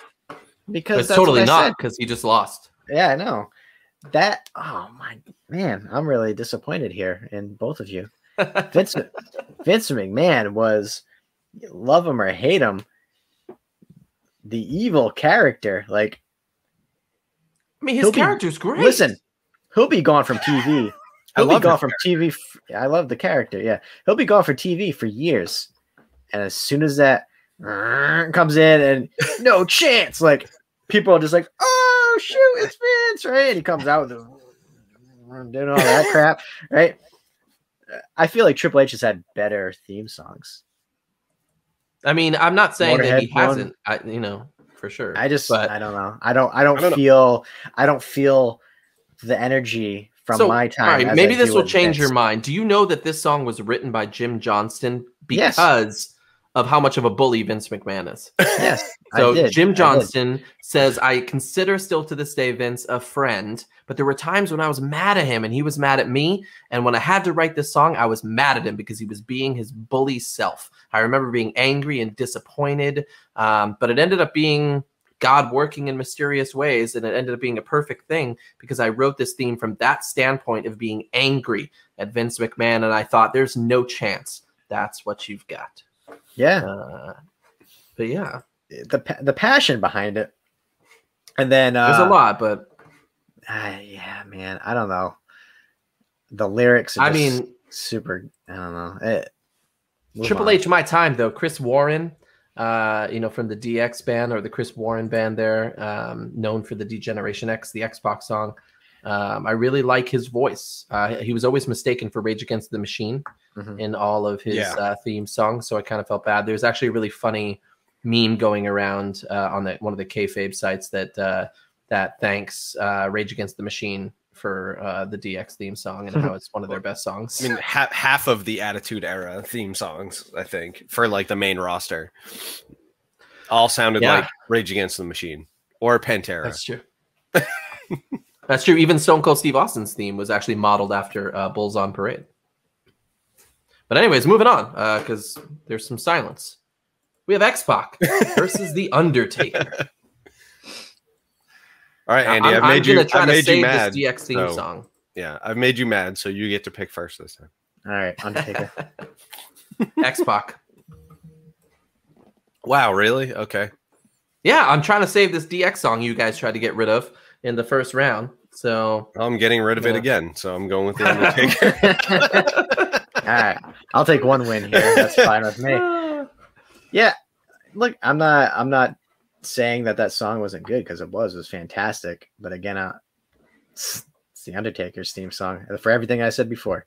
Because it's totally not, because he just lost. Yeah, I know. Oh, my man. I'm really disappointed here in both of you. Vince McMahon was, love him or hate him, the evil character. Like, I mean, his character's great. Listen, he'll be gone from TV. He'll be gone from TV. I love the character. Yeah, he'll be gone from TV for years. And as soon as that comes in, and no chance, like people are just like, "Oh shoot, it's Vince!" Right? And he comes out with doing all that crap, right? I feel like Triple H has had better theme songs. I mean, I'm not saying that he Motorhead hasn't. For sure. I don't know. I don't feel the energy from my time. All right, maybe this will change your mind. Do you know that this song was written by Jim Johnston because of how much of a bully Vince McMahon is? Yes. So Jim Johnston says, I consider still to this day Vince a friend, but there were times when I was mad at him and he was mad at me. And when I had to write this song, I was mad at him because he was being his bully self. I remember being angry and disappointed, but it ended up being God working in mysterious ways, and it ended up being a perfect thing because I wrote this theme from that standpoint of being angry at Vince McMahon, and I thought there's no chance that's what you've got. Yeah. But yeah. The passion behind it. And then there's a lot, but yeah, man, I don't know. The lyrics are super, I don't know. Triple H, my time though. Chris Warren, from the DX band, or the Chris Warren band there, known for the Degeneration X, the X-Pock song. I really like his voice. He was always mistaken for Rage Against the Machine in all of his theme songs, so I kind of felt bad. There's actually a really funny meme going around on one of the kayfabe sites that thanks Rage Against the Machine for the DX theme song and how it's one of their best songs. I mean, half of the Attitude Era theme songs, I think, for like the main roster, all sounded like Rage Against the Machine or Pantera. That's true. That's true. Even Stone Cold Steve Austin's theme was actually modeled after Bulls on Parade. But anyways, moving on, because there's some silence. We have X-Pock versus The Undertaker. All right, Andy, I'm made you mad. This DX theme song. Yeah, I've made you mad, so you get to pick first this time. All right, Undertaker. X-Pock. Wow, really? Okay. Yeah, I'm trying to save this DX song you guys tried to get rid of in the first round. So I'm getting rid of it again, so I'm going with The Undertaker. All right, I'll take one win here. That's fine with me. Yeah, look, I'm not saying that song wasn't good, because it was fantastic. But again, it's the Undertaker's theme song for everything I said before.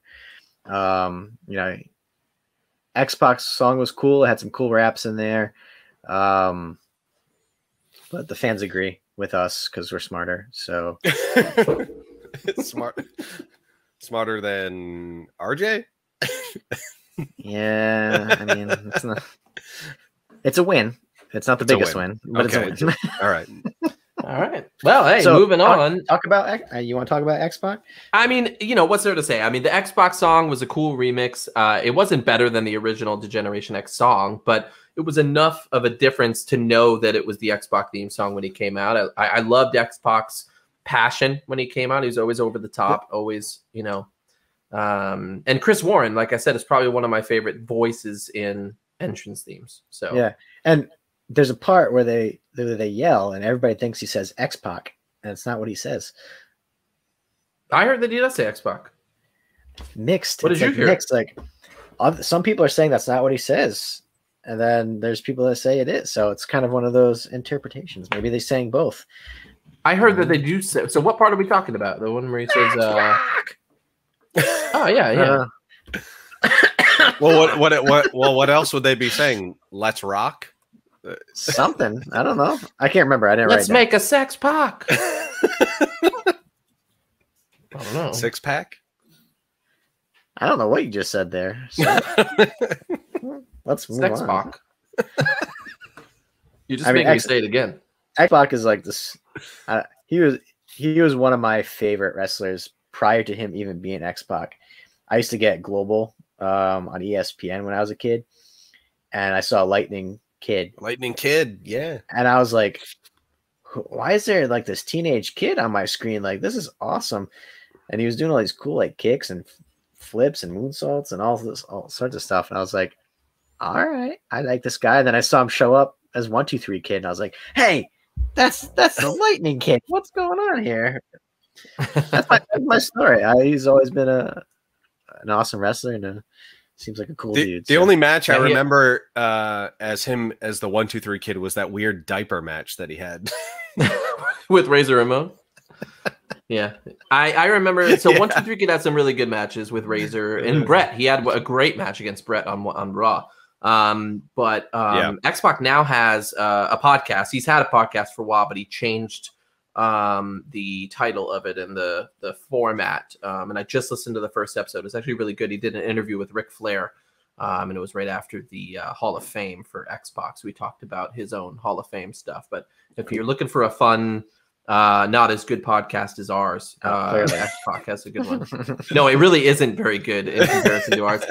X-Pac's song was cool. It had some cool raps in there. But the fans agree with us because we're smarter. So smarter than RJ. Yeah, I mean, it's a win. It's not the biggest win, but it's a win. All right. All right. Well, hey, moving on. Talk about you want to talk about X-Pac? I mean, what's there to say? I mean, the X-Pac song was a cool remix. It wasn't better than the original Degeneration X song, but it was enough of a difference to know that it was the X-Pac theme song when he came out. I loved X-Pac's passion when he came out. He was always over the top, always, and Chris Warren, like I said, is probably one of my favorite voices in entrance themes. So yeah, and there's a part where they yell and everybody thinks he says X-Pac, and it's not what he says. I heard that he does say X-Pac. Mixed. What did you hear? Mixed. Like some people are saying that's not what he says, and then there's people that say it is. So it's kind of one of those interpretations. Maybe they're saying both. I heard that they do say. So what part are we talking about? The one where he says, "Oh yeah." Well, what else would they be saying? Let's rock. Something. I don't know. I can't remember. I didn't. Let's make a sex pack. I don't know. Six pack. I don't know what you just said there. So, let's move sex on. pack. You just made me say it again. X-Pac is like this. He was one of my favorite wrestlers prior to him even being X-Pac. I used to get Global on ESPN when I was a kid, and I saw Lightning Kid, yeah. And I was like, why is there like this teenage kid on my screen? Like, this is awesome. And he was doing all these cool like kicks and flips and moonsaults and all sorts of stuff. And I was like, all right, I like this guy. And then I saw him show up as 1-2-3 Kid, and I was like, hey, that's the Lightning Kid. What's going on here? That's my story. He's always been an awesome wrestler, and seems like a cool dude. The only match I remember as him as the 1-2-3 Kid was that weird diaper match that he had with Razor Ramon. Yeah, I remember. So 1-2-3 Kid had some really good matches with Razor and Brett. He had a great match against Brett on Raw. X-Pock now has a podcast. He's had a podcast for a while, but he changed the title of it and the format. And I just listened to the first episode. It's actually really good. He did an interview with Ric Flair, and it was right after the Hall of Fame for X-Pock. So we talked about his own Hall of Fame stuff. But if you're looking for a fun, not as good podcast as ours, X-Pock has a good one. No, it really isn't very good in comparison to ours.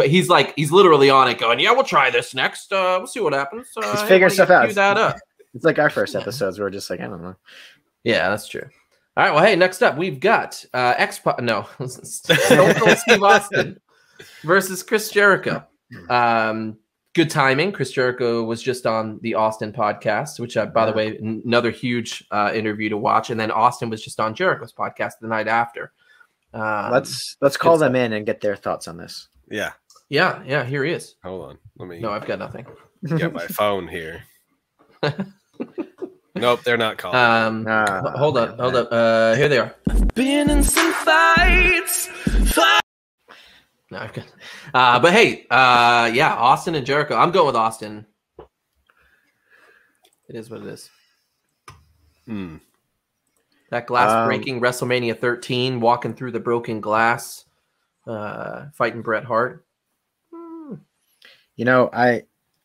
He's literally on it going, yeah, we'll try this next. We'll see what happens. He's figuring stuff out. Do that up. It's like our first episodes. We're just like, I don't know. Yeah, that's true. All right. Well, hey, next up we've got X-Pock. No, Stone Cold Steve Austin versus Chris Jericho. Good timing. Chris Jericho was just on the Austin podcast, which, by the way, another huge interview to watch. And then Austin was just on Jericho's podcast the night after. Let's call them in and get their thoughts on this. Yeah. Here he is. Hold on. Let me. No, I've got nothing. Get my phone here. Nope, they're not calling. Hold up. Here they are. Been in some fights. No, I've got. But hey, Austin and Jericho. I'm going with Austin. It is what it is. That glass breaking WrestleMania 13, walking through the broken glass, fighting Bret Hart. You know,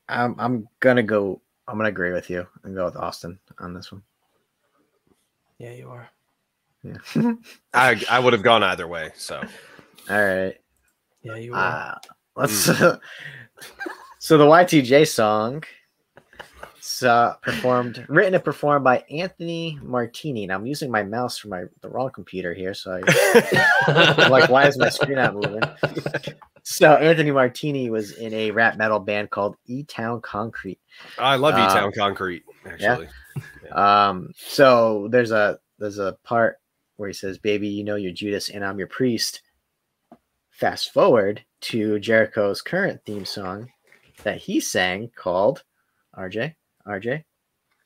I'm gonna go. I'm gonna agree with you and go with Austin on this one. Yeah, you are. Yeah. I would have gone either way. So. All right. Yeah, you are. Let's. So the Y2J song, written and performed by Anthony Martini. Now I'm using my mouse for the wrong computer here, so I'm like, why is my screen not moving? So Anthony Martini was in a rap metal band called E-Town Concrete. I love E-Town Concrete, actually. Yeah. So there's a part where he says, "Baby, you know you're Judas and I'm your priest." Fast forward to Jericho's current theme song that he sang called RJ,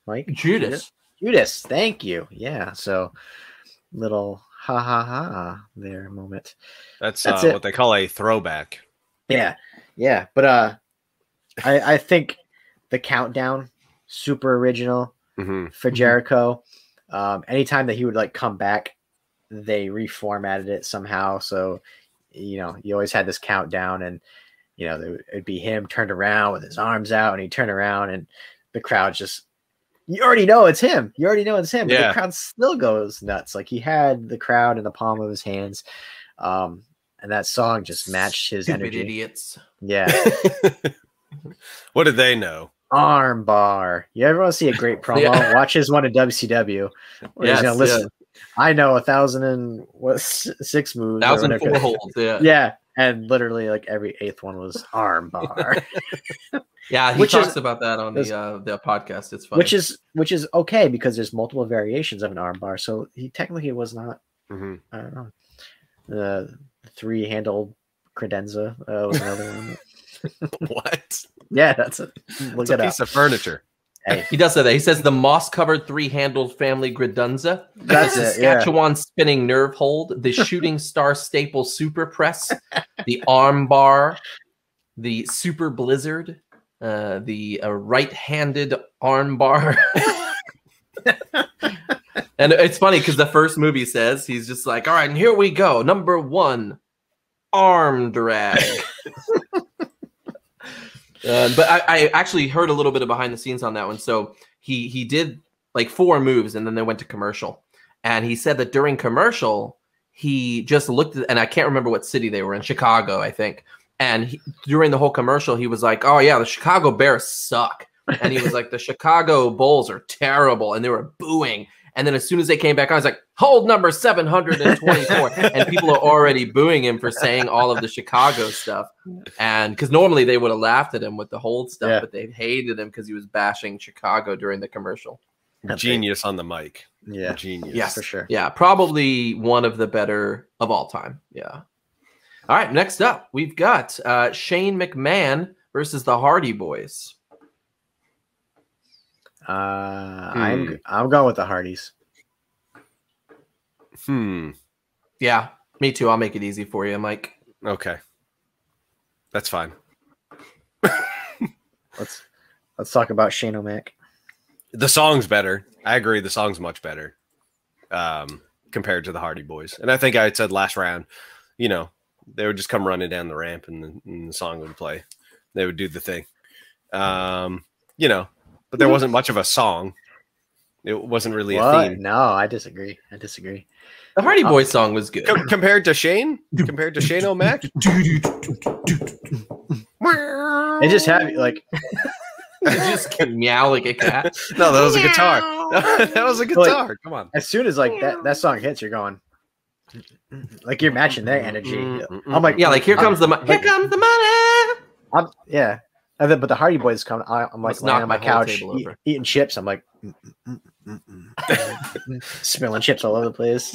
Mike? Judas. Thank you. Yeah. So little ha ha ha there moment. That's what they call a throwback. Yeah. But I think the countdown, super original for Jericho. Anytime that he would like come back, they reformatted it somehow. So you always had this countdown, and it'd be him turned around with his arms out, and he'd turn around, and the crowd just, you already know it's him. Yeah. But the crowd still goes nuts. Like he had the crowd in the palm of his hands. And that song just matched his energy. Idiots. Yeah. What did they know? Arm bar. You ever want to see a great promo? Watch his one at WCW. Where he's gonna listen. I know 1,006 moves. 1,004 holds. Yeah. And literally like every 8th one was arm bar. Yeah, he talks about that on the podcast. It's funny. Which is okay because there's multiple variations of an arm bar. So he technically was not I don't know. The 3-handled credenza was another one. What? Yeah, that's a piece of furniture. Hey. He does say that. He says the moss-covered 3-handled family credenza, that's the Saskatchewan spinning nerve hold, the shooting star staple super press, the arm bar, the super blizzard, the right-handed arm bar. And it's funny because the first movie says he's just like, all right, and here we go. Number 1, arm drag. But I actually heard a little bit of behind the scenes on that one. So he did like 4 moves, and then they went to commercial. And he said that during commercial, he just looked at, and I can't remember what city they were in, Chicago, I think. And during the whole commercial, he was like, oh, yeah, the Chicago Bears suck. And he was like, the Chicago Bulls are terrible. And they were booing. And then as soon as they came back on, I was like, hold number 724. And people are already booing him for saying all of the Chicago stuff. And because normally they would have laughed at him with the hold stuff, but they hated him because he was bashing Chicago during the commercial. Genius on the mic. Yeah. Genius. Yes, for sure. Yeah, probably one of the better of all time. Yeah. All right, next up, we've got Shane McMahon versus the Hardy Boys. I'm going with the Hardys. Yeah, me too. I'll make it easy for you, Mike. Okay. That's fine. Let's talk about Shane O'Mac. The song's better. I agree. The song's much better compared to the Hardy Boys. And I think I had said last round, you know, they would just come running down the ramp and the song would play. They would do the thing. You know, but there wasn't much of a song. It wasn't really a theme. No, I disagree. The Hardy Boys song was good. Compared to Shane O'Mac? It just had like you just meow like a cat. No, that was a guitar. That was a guitar. Like, come on. As soon as like that song hits, you're going like you're matching their energy. I'm like, yeah, like here comes the money. Yeah. And then, but the Hardy Boys come. I'm like laying on my couch eating chips. I'm like spilling chips all over the place.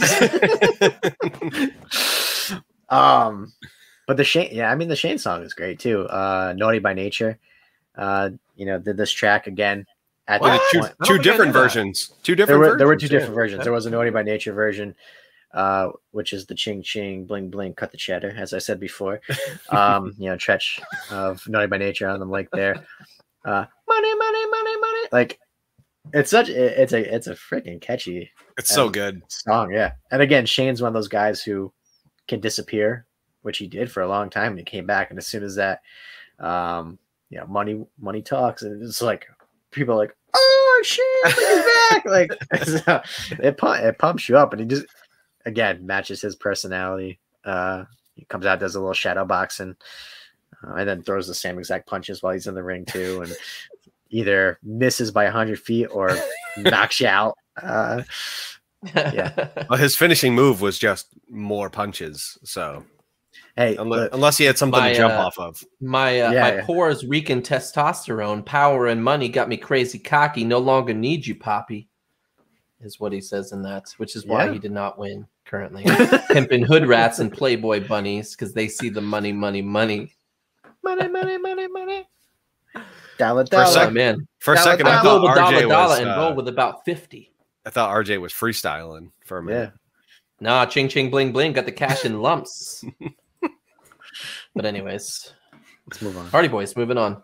But the Shane song is great too. Naughty by Nature. You know, did this track again at two different versions. There were two different versions. There was a Naughty by Nature version, which is the ching ching bling bling cut the cheddar, as I said before. You know, Tretch of Naughty by Nature on the link there. Money, money, money, money. Like it's a freaking catchy. It's so good song, yeah. And again, Shane's one of those guys who can disappear, which he did for a long time, and he came back. And as soon as that, yeah, money talks, and it's like people are like, oh shit, he's back. Like so it pumps you up, and he just again matches his personality. He comes out, does a little shadow boxing, and then throws the same exact punches while he's in the ring too, and either misses by 100 feet or knocks you out. Yeah. Well, his finishing move was just more punches. So hey, unless he had something to jump off of. My pores reeking testosterone, power and money got me crazy cocky. No longer need you, Poppy, is what he says in that, which is why he did not win currently. Pimping hood rats and Playboy bunnies because they see the money, money, money. Money, money, money, money. Dollar, For a second, I thought RJ was and roll with about 50. I thought RJ was freestyling for a minute. Yeah. Nah, ching ching bling bling got the cash in lumps. But anyways, let's move on. Hardy Boys, moving on.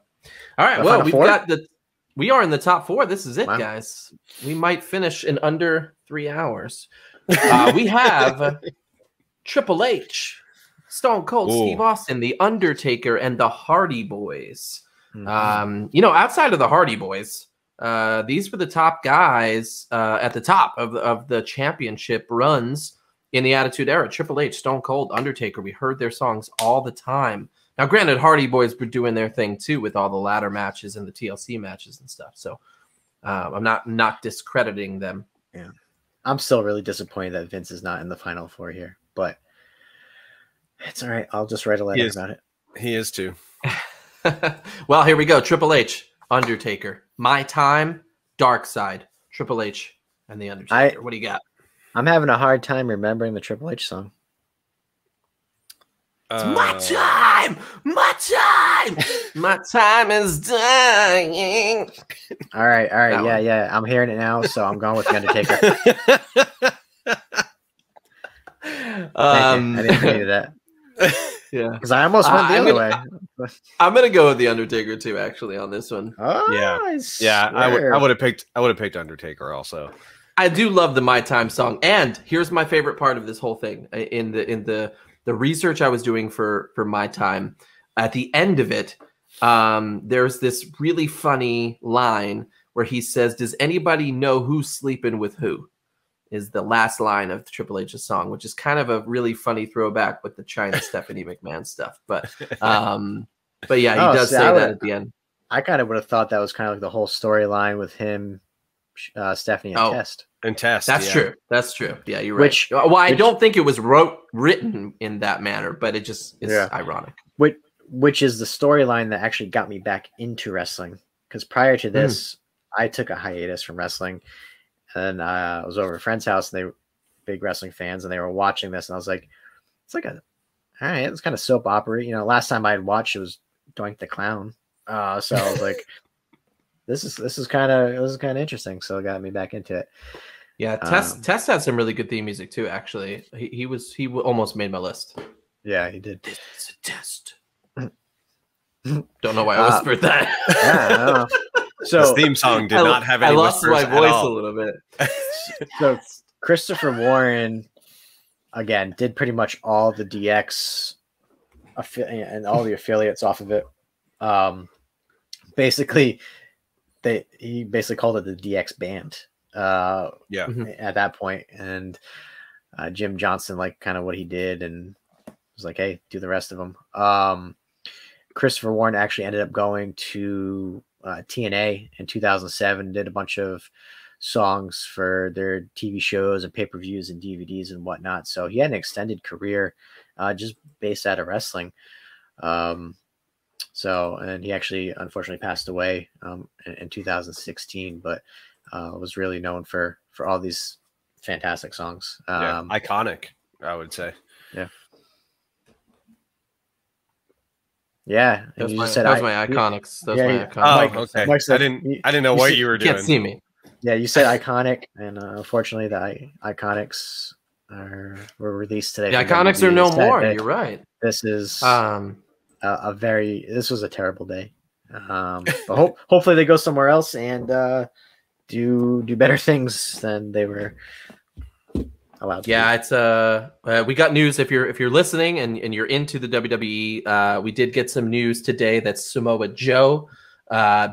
All right, well, we are in the top 4. This is it, guys. We might finish in under 3 hours. We have Triple H, Stone Cold Steve Austin, The Undertaker, and the Hardy Boys. You know, outside of the Hardy Boys, these were the top guys at the top of the championship runs in the Attitude Era. Triple H, Stone Cold, Undertaker. We heard their songs all the time. Now, granted, Hardy Boys were doing their thing too with all the ladder matches and the TLC matches and stuff. So I'm not discrediting them. Yeah, I'm still really disappointed that Vince is not in the Final 4 here, but it's all right. I'll just write a letter about it. He is too. Well, here we go. Triple H, Undertaker, My Time, Dark Side, Triple H, and the Undertaker. What do you got? I'm having a hard time remembering the Triple H song. It's my time, my time, my time is dying. All right, yeah. I'm hearing it now, so I'm going with the Undertaker. I didn't do that. Yeah, because I almost went the other way. I'm gonna go with the Undertaker too, actually, on this one. Oh, yeah. I would have picked Undertaker also. I do love the My Time song, and here's my favorite part of this whole thing. In the research I was doing for My Time, at the end of it, there's this really funny line where he says, "Does anybody know who's sleeping with who?" Is the last line of the Triple H's song, which is kind of a really funny throwback with the China Stephanie McMahon stuff. But yeah, he does say that at the end. I kind of would have thought that was kind of like the whole storyline with him Stephanie and Oh. Test. And Test. That's yeah. true. That's true. Yeah, you're right. Well, I don't think it was written in that manner, but it just is ironic. Which is the storyline that actually got me back into wrestling. Because prior to this, I took a hiatus from wrestling, and I was over at a friend's house, and they were big wrestling fans, and they were watching this, and I was like, it's like all right, it's kind of soap opera. You know, last time I had watched it was Doink the Clown. So I was like, this is kind of interesting. So it got me back into it. Yeah, Test had some really good theme music too. Actually, he almost made my list. Yeah, he did. It's a test. Don't know why I whispered that. Yeah, I don't know. So this theme song did not have any. I lost my voice a little bit. So Christopher Warren again did pretty much all the DX and all the affiliates off of it. Basically, he basically called it the DX band. At that point, and Jim Johnson liked kind of what he did and was like, hey, do the rest of them. Christopher Warren actually ended up going to TNA in 2007, did a bunch of songs for their TV shows and pay-per-views and DVDs and whatnot. So he had an extended career just based out of wrestling. And he actually unfortunately passed away in 2016, but was really known for all these fantastic songs. Iconic, I would say. Yeah. Yeah, that was my iconics. Those my iconics. Oh, okay. Mike said, I didn't know what you were doing. Can't see me. Yeah, you said iconic, and unfortunately, the iconics were released today. The iconics are no more. You're right. This is this was a terrible day. But hopefully they go somewhere else and do better things than they were allowed to. Yeah, it's we got news if you're listening and you're into the WWE. We did get some news today that Samoa Joe,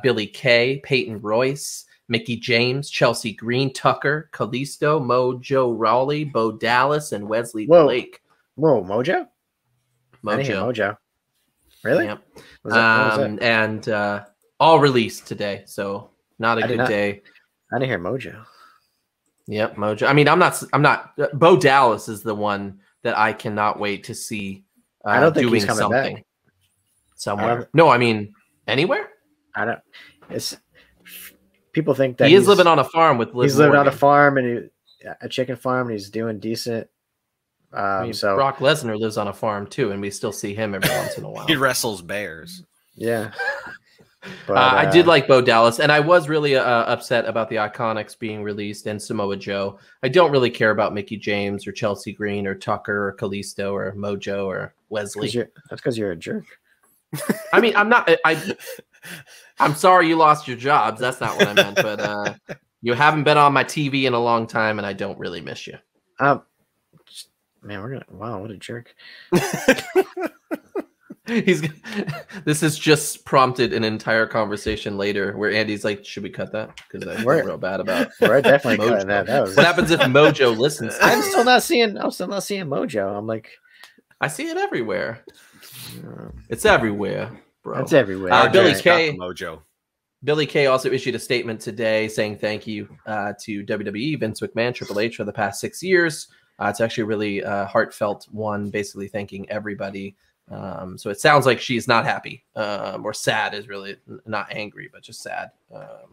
Billy Kay, Peyton Royce, Mickey James, Chelsea Green, Tucker, Kalisto, Mojo Rawley, Bo Dallas, and Wesley Blake. Whoa, Mojo? Mojo. Really? Yep. And all released today, so not a good day. I didn't hear Mojo. Yep, Mojo. I mean, I'm not. Bo Dallas is the one that I cannot wait to see. I don't think doing he's coming something back. Somewhere. No, I mean anywhere. I don't. It's people think that he is living on a farm with Liv he's living Morgan. on a farm and a chicken farm, and he's doing decent. I mean, so Brock Lesnar lives on a farm too, and we still see him every once in a while. He wrestles bears. Yeah. But, I did like Bo Dallas, and I was really upset about the Iconics being released and Samoa Joe. I don't really care about Mickey James or Chelsea Green or Tucker or Kalisto or Mojo or Wesley. That's because you're a jerk. I mean, I'm not. I'm sorry you lost your jobs. That's not what I meant. But you haven't been on my TV in a long time, and I don't really miss you. Man, wow, what a jerk. This has just prompted an entire conversation later where Andy's like, should we cut that? Because I feel real bad about we're definitely cutting that. What happens if Mojo listens? I'm still not seeing Mojo. I'm like, I see it everywhere. It's everywhere, bro. It's everywhere. Billy Kay Mojo. Billy Kay also issued a statement today saying thank you to WWE, Vince McMahon, Triple H for the past 6 years. It's actually a really heartfelt one, basically thanking everybody. So it sounds like she's not happy or sad, is really not angry, but just sad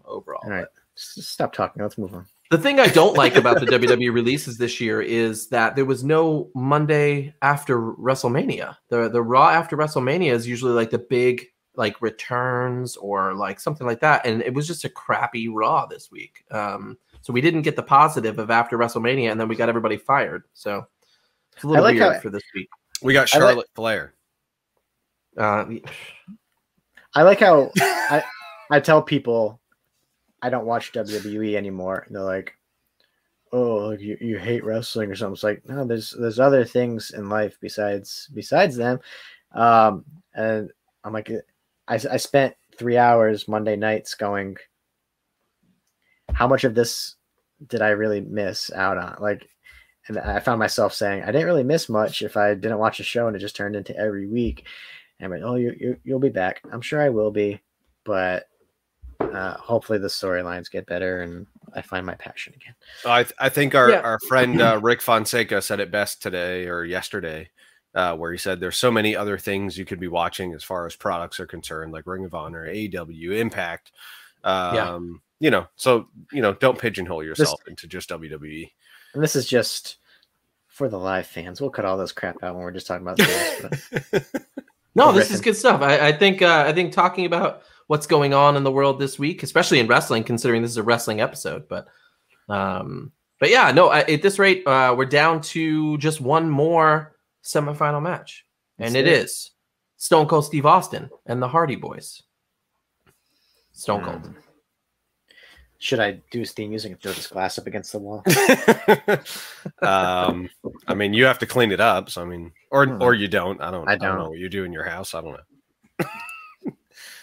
overall. All right, stop talking. Let's move on. The thing I don't like about the WWE releases this year is that there was no Monday after WrestleMania. The Raw after WrestleMania is usually like the big like returns or like something like that, and it was just a crappy Raw this week. So we didn't get the positive of after WrestleMania, and then we got everybody fired. So it's a little weird for this week. We got Charlotte Flair. I like how I tell people I don't watch WWE anymore. And they're like, "Oh, you hate wrestling or something." It's like, no, there's other things in life besides them. And I'm like, I spent 3 hours Monday nights going, how much of this did I really miss out on? Like, and I found myself saying, I didn't really miss much if I didn't watch a show and it just turned into every week. And I'm like, oh, you'll be back. I'm sure I will be, but hopefully the storylines get better and I find my passion again. I think our friend Rick Fonseca said it best today or yesterday, where he said there's so many other things you could be watching as far as products are concerned, like Ring of Honor, AEW, Impact. So don't pigeonhole yourself into just WWE. And this is just for the live fans. We'll cut all this crap out when we're just talking about this. No, this is good stuff. I think talking about what's going on in the world this week, especially in wrestling, considering this is a wrestling episode, but yeah, no, at this rate, we're down to just one more semifinal match, and it is Stone Cold Steve Austin and the Hardy Boys. Stone Cold. Should I do his theme music and throw this glass up against the wall? I mean, you have to clean it up. So I mean, or you don't. I don't know what you do in your house. I don't know.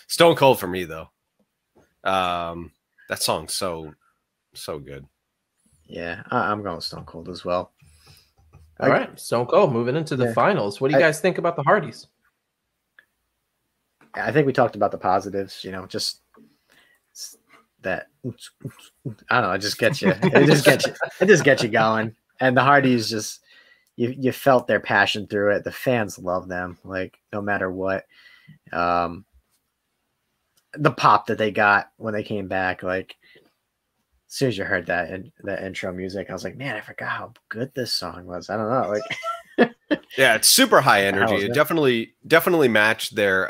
Stone Cold for me though. That song's so good. Yeah, I'm going with Stone Cold as well. All right, Stone Cold moving into the finals. What do you guys think about the Hardys? I think we talked about the positives. Just that I don't know, it just gets you. It just gets you going. And the Hardys just you felt their passion through it. The fans love them, like no matter what. The pop that they got when they came back, like as soon as you heard that intro music, I was like, man, I forgot how good this song was. I don't know, like yeah, it's super high energy. It definitely matched their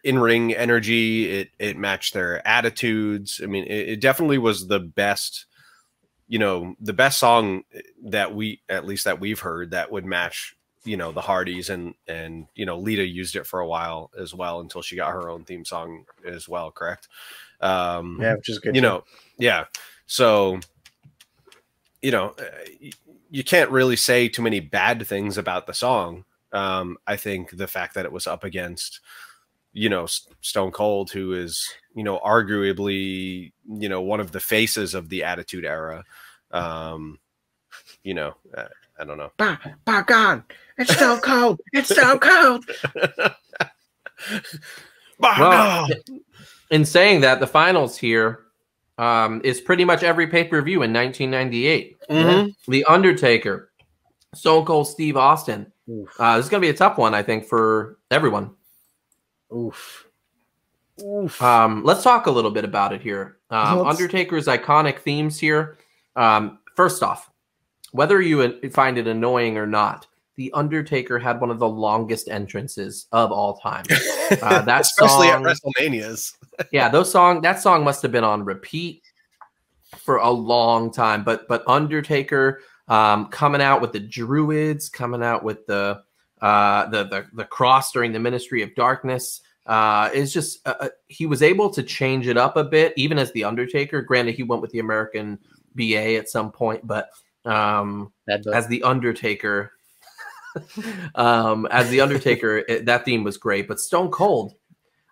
in-ring energy. It matched their attitudes. I mean, it definitely was the best, the best song that we've heard that would match, the Hardys and Lita used it for a while as well until she got her own theme song as well. Correct. Yeah, which is good. Yeah. So, you can't really say too many bad things about the song. I think the fact that it was up against, Stone Cold, who is, arguably, one of the faces of the Attitude Era. I don't know. By God, it's Stone Cold. It's Stone Cold. Well, in saying that, the finals here is pretty much every pay-per-view in 1998. Mm-hmm. The Undertaker, Stone Cold Steve Austin. This is going to be a tough one, I think, for everyone. Oof. Let's talk a little bit about it here. Undertaker's iconic themes here. First off, whether you find it annoying or not, The Undertaker had one of the longest entrances of all time. That especially song, at WrestleManias. Yeah, that song must have been on repeat for a long time. But Undertaker coming out with the Druids, coming out with the cross during the Ministry of Darkness. Is just he was able to change it up a bit, even as The Undertaker. Granted, he went with the American BA at some point, but as The Undertaker, that theme was great. But Stone Cold,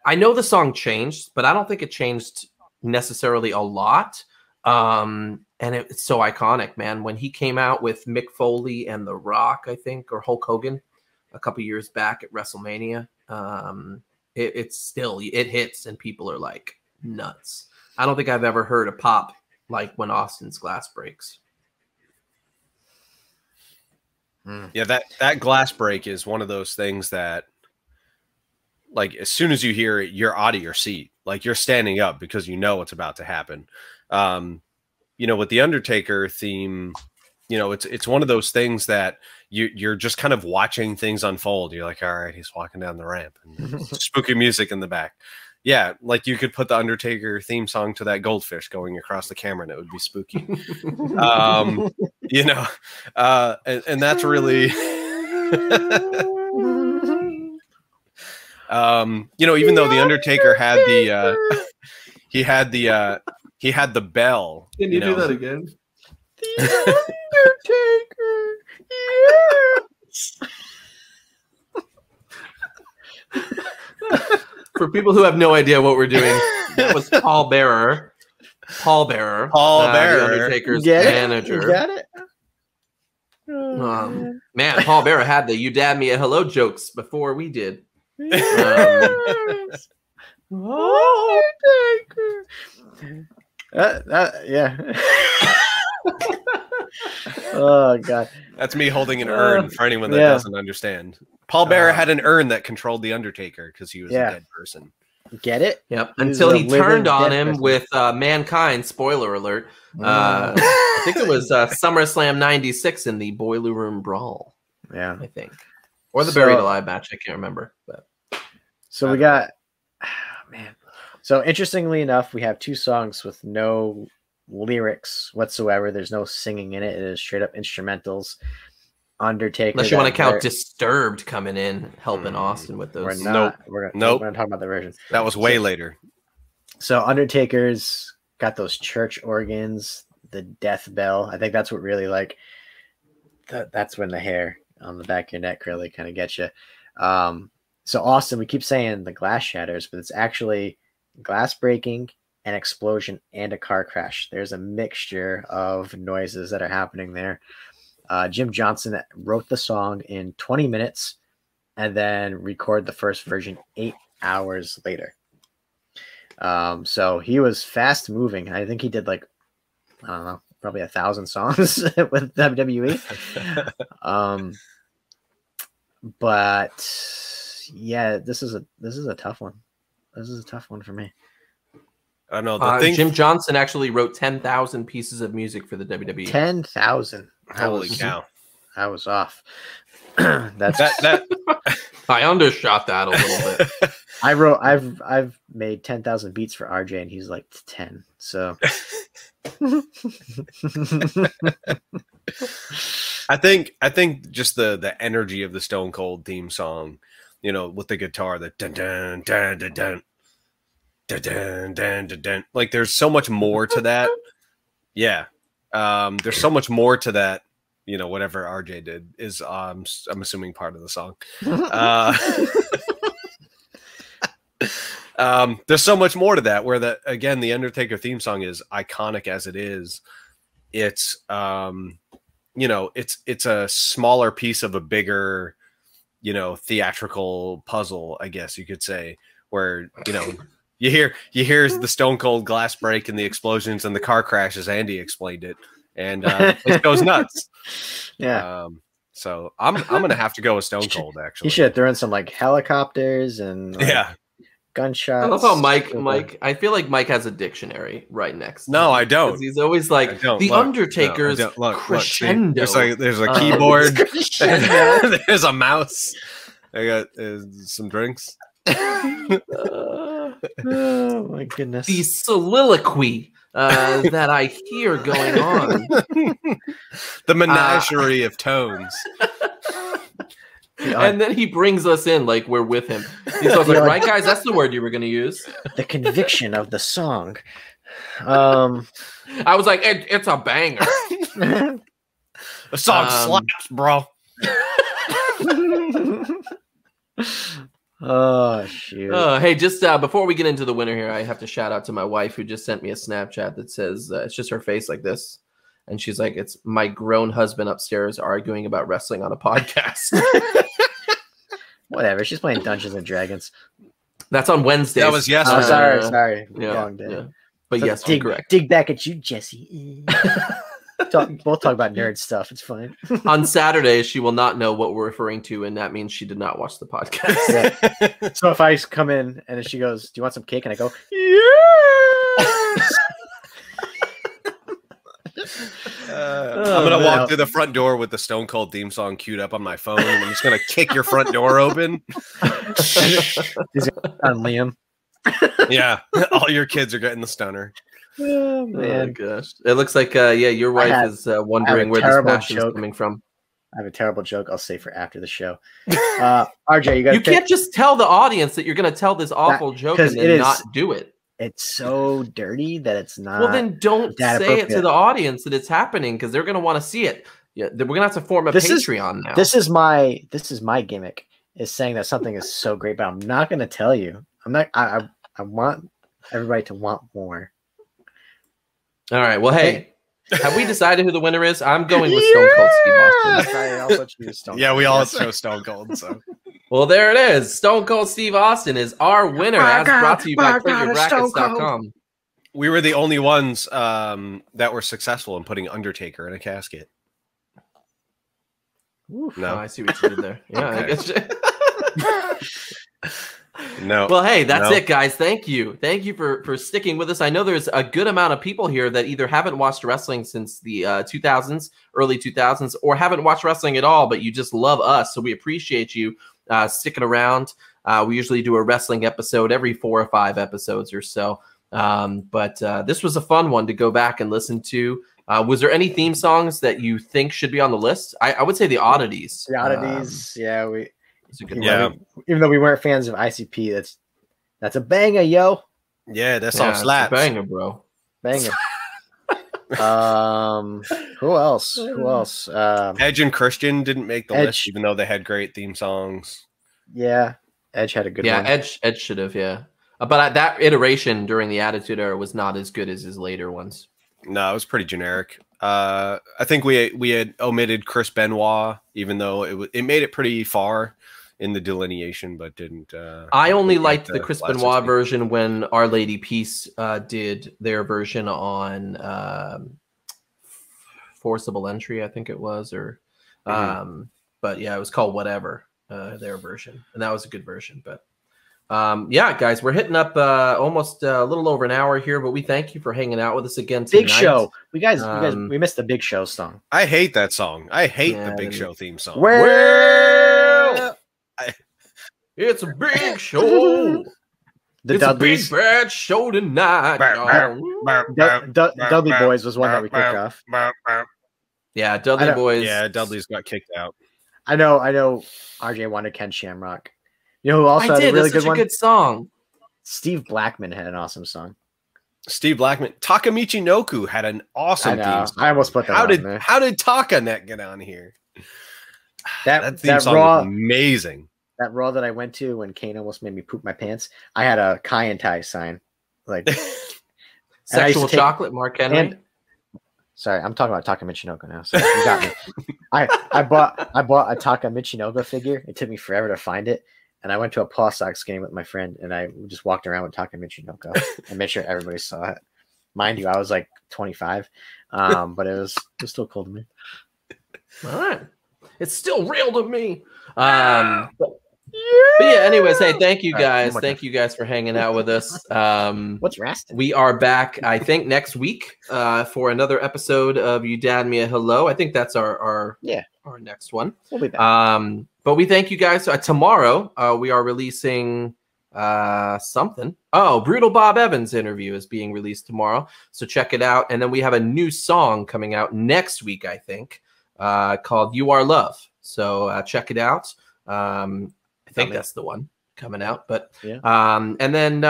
I know the song changed, but I don't think it changed necessarily a lot. And it's so iconic, man. When he came out with Mick Foley and The Rock, I think, or Hulk Hogan a couple years back at WrestleMania, it hits and people are like nuts. I don't think I've ever heard a pop like when Austin's glass breaks. Yeah, that glass break is one of those things that, like, as soon as you hear it, you're out of your seat. Like, you're standing up because you know what's about to happen. With the Undertaker theme, it's one of those things that you're just kind of watching things unfold. You're like, all right, he's walking down the ramp and spooky music in the back. Yeah, like you could put the Undertaker theme song to that goldfish going across the camera and it would be spooky. And that's really even though the Undertaker had he had the bell. Can you do that again? The Undertaker, yes. For people who have no idea what we're doing, that was Paul Bearer. The Undertaker's manager. You got it? Man, Paul Bearer had the "You Dad Me a Hello" jokes before we did. Yeah. Oh god, That's me holding an urn for anyone that doesn't understand. Paul Bearer had an urn that controed the Undertaker because he was a dead person. Get it? Yep. Until he turned on him with Mankind. Spoiler alert. I think it was SummerSlam '96 in the Boiler Room Brawl. Yeah, I think, or the Buried Alive match. I can't remember. But so we got, man. So interestingly enough, we have 2 songs with no lyrics whatsoever. There's no singing in it. It is straight up instrumentals. Undertaker. Unless you want to count Disturbed coming in, helping Austin with those. We're not. We're going to talk about the version. That was way later. So Undertaker's got those church organs, the death bell. I think that's what really like. That's when the hair on the back of your neck really kind of gets you. So Austin, we keep saying the glass shatters, but it's actually glass breaking, an explosion, and a car crash. There's a mixture of noises that are happening there. Jim Johnson wrote the song in 20 minutes and then recorded the first version 8 hours later. So he was fast moving. I think he did like, I don't know, probably 1,000 songs with WWE. But yeah, this is a tough one. This is a tough one for me. I don't know. Jim Johnson actually wrote 10,000 pieces of music for the WWE. 10,000. Holy cow! I was off. that. I undershot that a little bit. I've made 10,000 beats for RJ, and he's like 10. So I think just the energy of the Stone Cold theme song, you know, with the guitar, the dun dun dun dun dun dun dun dun dun dun. Like there's so much more to that. Yeah. There's so much more to that, you know, whatever RJ did is I'm assuming part of the song. There's so much more to that where the Undertaker theme song is iconic as it is. It's you know, it's a smaller piece of a bigger, you know, theatrical puzzle, I guess you could say, where, you know, you hear the Stone Cold glass break and the explosions and the car crash as Andy explained it, and it goes nuts. Yeah. So I'm gonna have to go with Stone Cold. Actually, you should throw in some like helicopters and gunshots. I love how Mike. I feel like Mike has a dictionary right next. No, I don't. He's always like the Undertaker's crescendo. There's a keyboard. There's a mouse. I got some drinks. Oh my goodness! The soliloquy that I hear going on. The menagerie of tones. And then he brings us in like we're with him. He's like, right, guys, that's the word you were going to use. The conviction of the song. I was like, it's a banger. The song slaps, bro. Oh, shoot. Hey, just before we get into the winner here, I have to shout out to my wife who just sent me a Snapchat that says it's just her face like this. And she's like, it's my grown husband upstairs arguing about wrestling on a podcast. Whatever. She's playing Dungeons and Dragons. That's on Wednesday. That was yesterday. Sorry. Yeah, Wrong day. Yeah. But so yes, correct. Dig back at you, Jesse. We'll talk about nerd stuff. It's fine. On Saturday, she will not know what we're referring to, and that means she did not watch the podcast. Yeah. So if I come in and she goes, "Do you want some cake?" and I go, "Yeah." I'm gonna walk through the front door with the Stone Cold theme song queued up on my phone, and I'm just gonna kick your front door open. Is it on Liam? Yeah, all your kids are getting the stunner. Oh man, gosh! It looks like your wife is wondering where this passion is coming from. I have a terrible joke I'll say for after the show. RJ, you can't just tell the audience that you're going to tell this awful joke and then not do it. It's so dirty that it's not. Well, then don't say it to the audience that it's happening because they're going to want to see it. Yeah, we're going to have to form a Patreon now. This is my gimmick, is saying that something is so great, but I'm not going to tell you. I'm not. I want everybody to want more. All right. Well, hey, have we decided who the winner is? I'm going with Stone Cold Steve Austin. I'll let you Stone Cold. Yeah, we all chose Stone Cold. So Well, there it is. Stone Cold Steve Austin is our winner, as brought to you by ClearYourBrackets.com. We were the only ones that were successful in putting Undertaker in a casket. Oof. No, I see what you did there. Yeah, I guess. No. Well, hey, that's it, guys. Thank you. Thank you for sticking with us. I know there's a good amount of people here that either haven't watched wrestling since the 2000s, early 2000s, or haven't watched wrestling at all, but you just love us. So we appreciate you sticking around. We usually do a wrestling episode every 4 or 5 episodes or so. But this was a fun one to go back and listen to. Was there any theme songs that you think should be on the list? I would say the Oddities. The Oddities, yeah. It's a good one. Yeah. Even though we weren't fans of ICP, that's a banger, yo. Yeah, that song slaps. Banger, bro. Banger. Who else? Who else? Edge and Christian didn't make the list, even though they had great theme songs. Yeah, Edge had a good one. Yeah, Edge should have, yeah. But that iteration during the Attitude Era was not as good as his later ones. No, it was pretty generic. I think we had omitted Chris Benoit, even though it made it pretty far in the delineation, but didn't. I only liked the Chris Benoit version when Our Lady Peace did their version on Forcible Entry, I think it was, or but yeah, it was called Whatever, their version, and that was a good version. But yeah, guys, we're hitting up almost a little over an hour here, but we thank you for hanging out with us again tonight. Big Show, we missed the Big Show song. I hate that song. I hate the Big Show theme song. Well, it's a big show. The it's Dudleys, a big bad show tonight. Dudley Boys was one that we kicked off. Yeah, Dudley Boys. Yeah, Dudley's got kicked out. I know. RJ wanted Ken Shamrock. You know who also had a really good one? A good song. Steve Blackman had an awesome song. Steve Blackman. Takamichi Noku had an awesome theme song. I almost put that on there. How did Taka get on here? That theme song was amazing. That Raw that I went to when Kane almost made me poop my pants, I had a Kai and Tai sign. Like Sexual Chocolate, Mark Henry. Sorry, I'm talking about Taka Michinoku now. So you got me. I bought a Taka Michinoku figure. It took me forever to find it. And I went to a Paw Sox game with my friend, and I just walked around with Taka Michinoku and made sure everybody saw it. Mind you, I was like 25, but it was still cool to me. All right, it's still real to me. But yeah, anyways, hey, thank you guys. Thank you guys for hanging out with us. What's Rastin? We are back, I think, next week for another episode of You Dad Me a Hello. I think that's our next one. We'll be back. But we thank you guys. Tomorrow, we are releasing something. Oh, Brutal Bob Evans interview is being released tomorrow. So check it out. And then we have a new song coming out next week, I think, called You Are Love. So check it out. I think that's the one coming out. But and then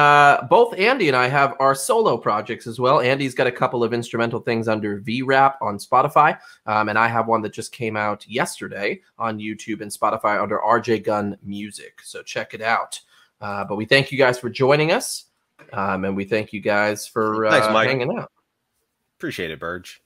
both Andy and I have our solo projects as well. Andy's got a couple of instrumental things under V-Rap on Spotify, and I have one that just came out yesterday on YouTube and Spotify under RJ Gunn Music. So check it out. But we thank you guys for joining us, and we thank you guys for Thanks, Mike. hanging out. Appreciate it, Burge.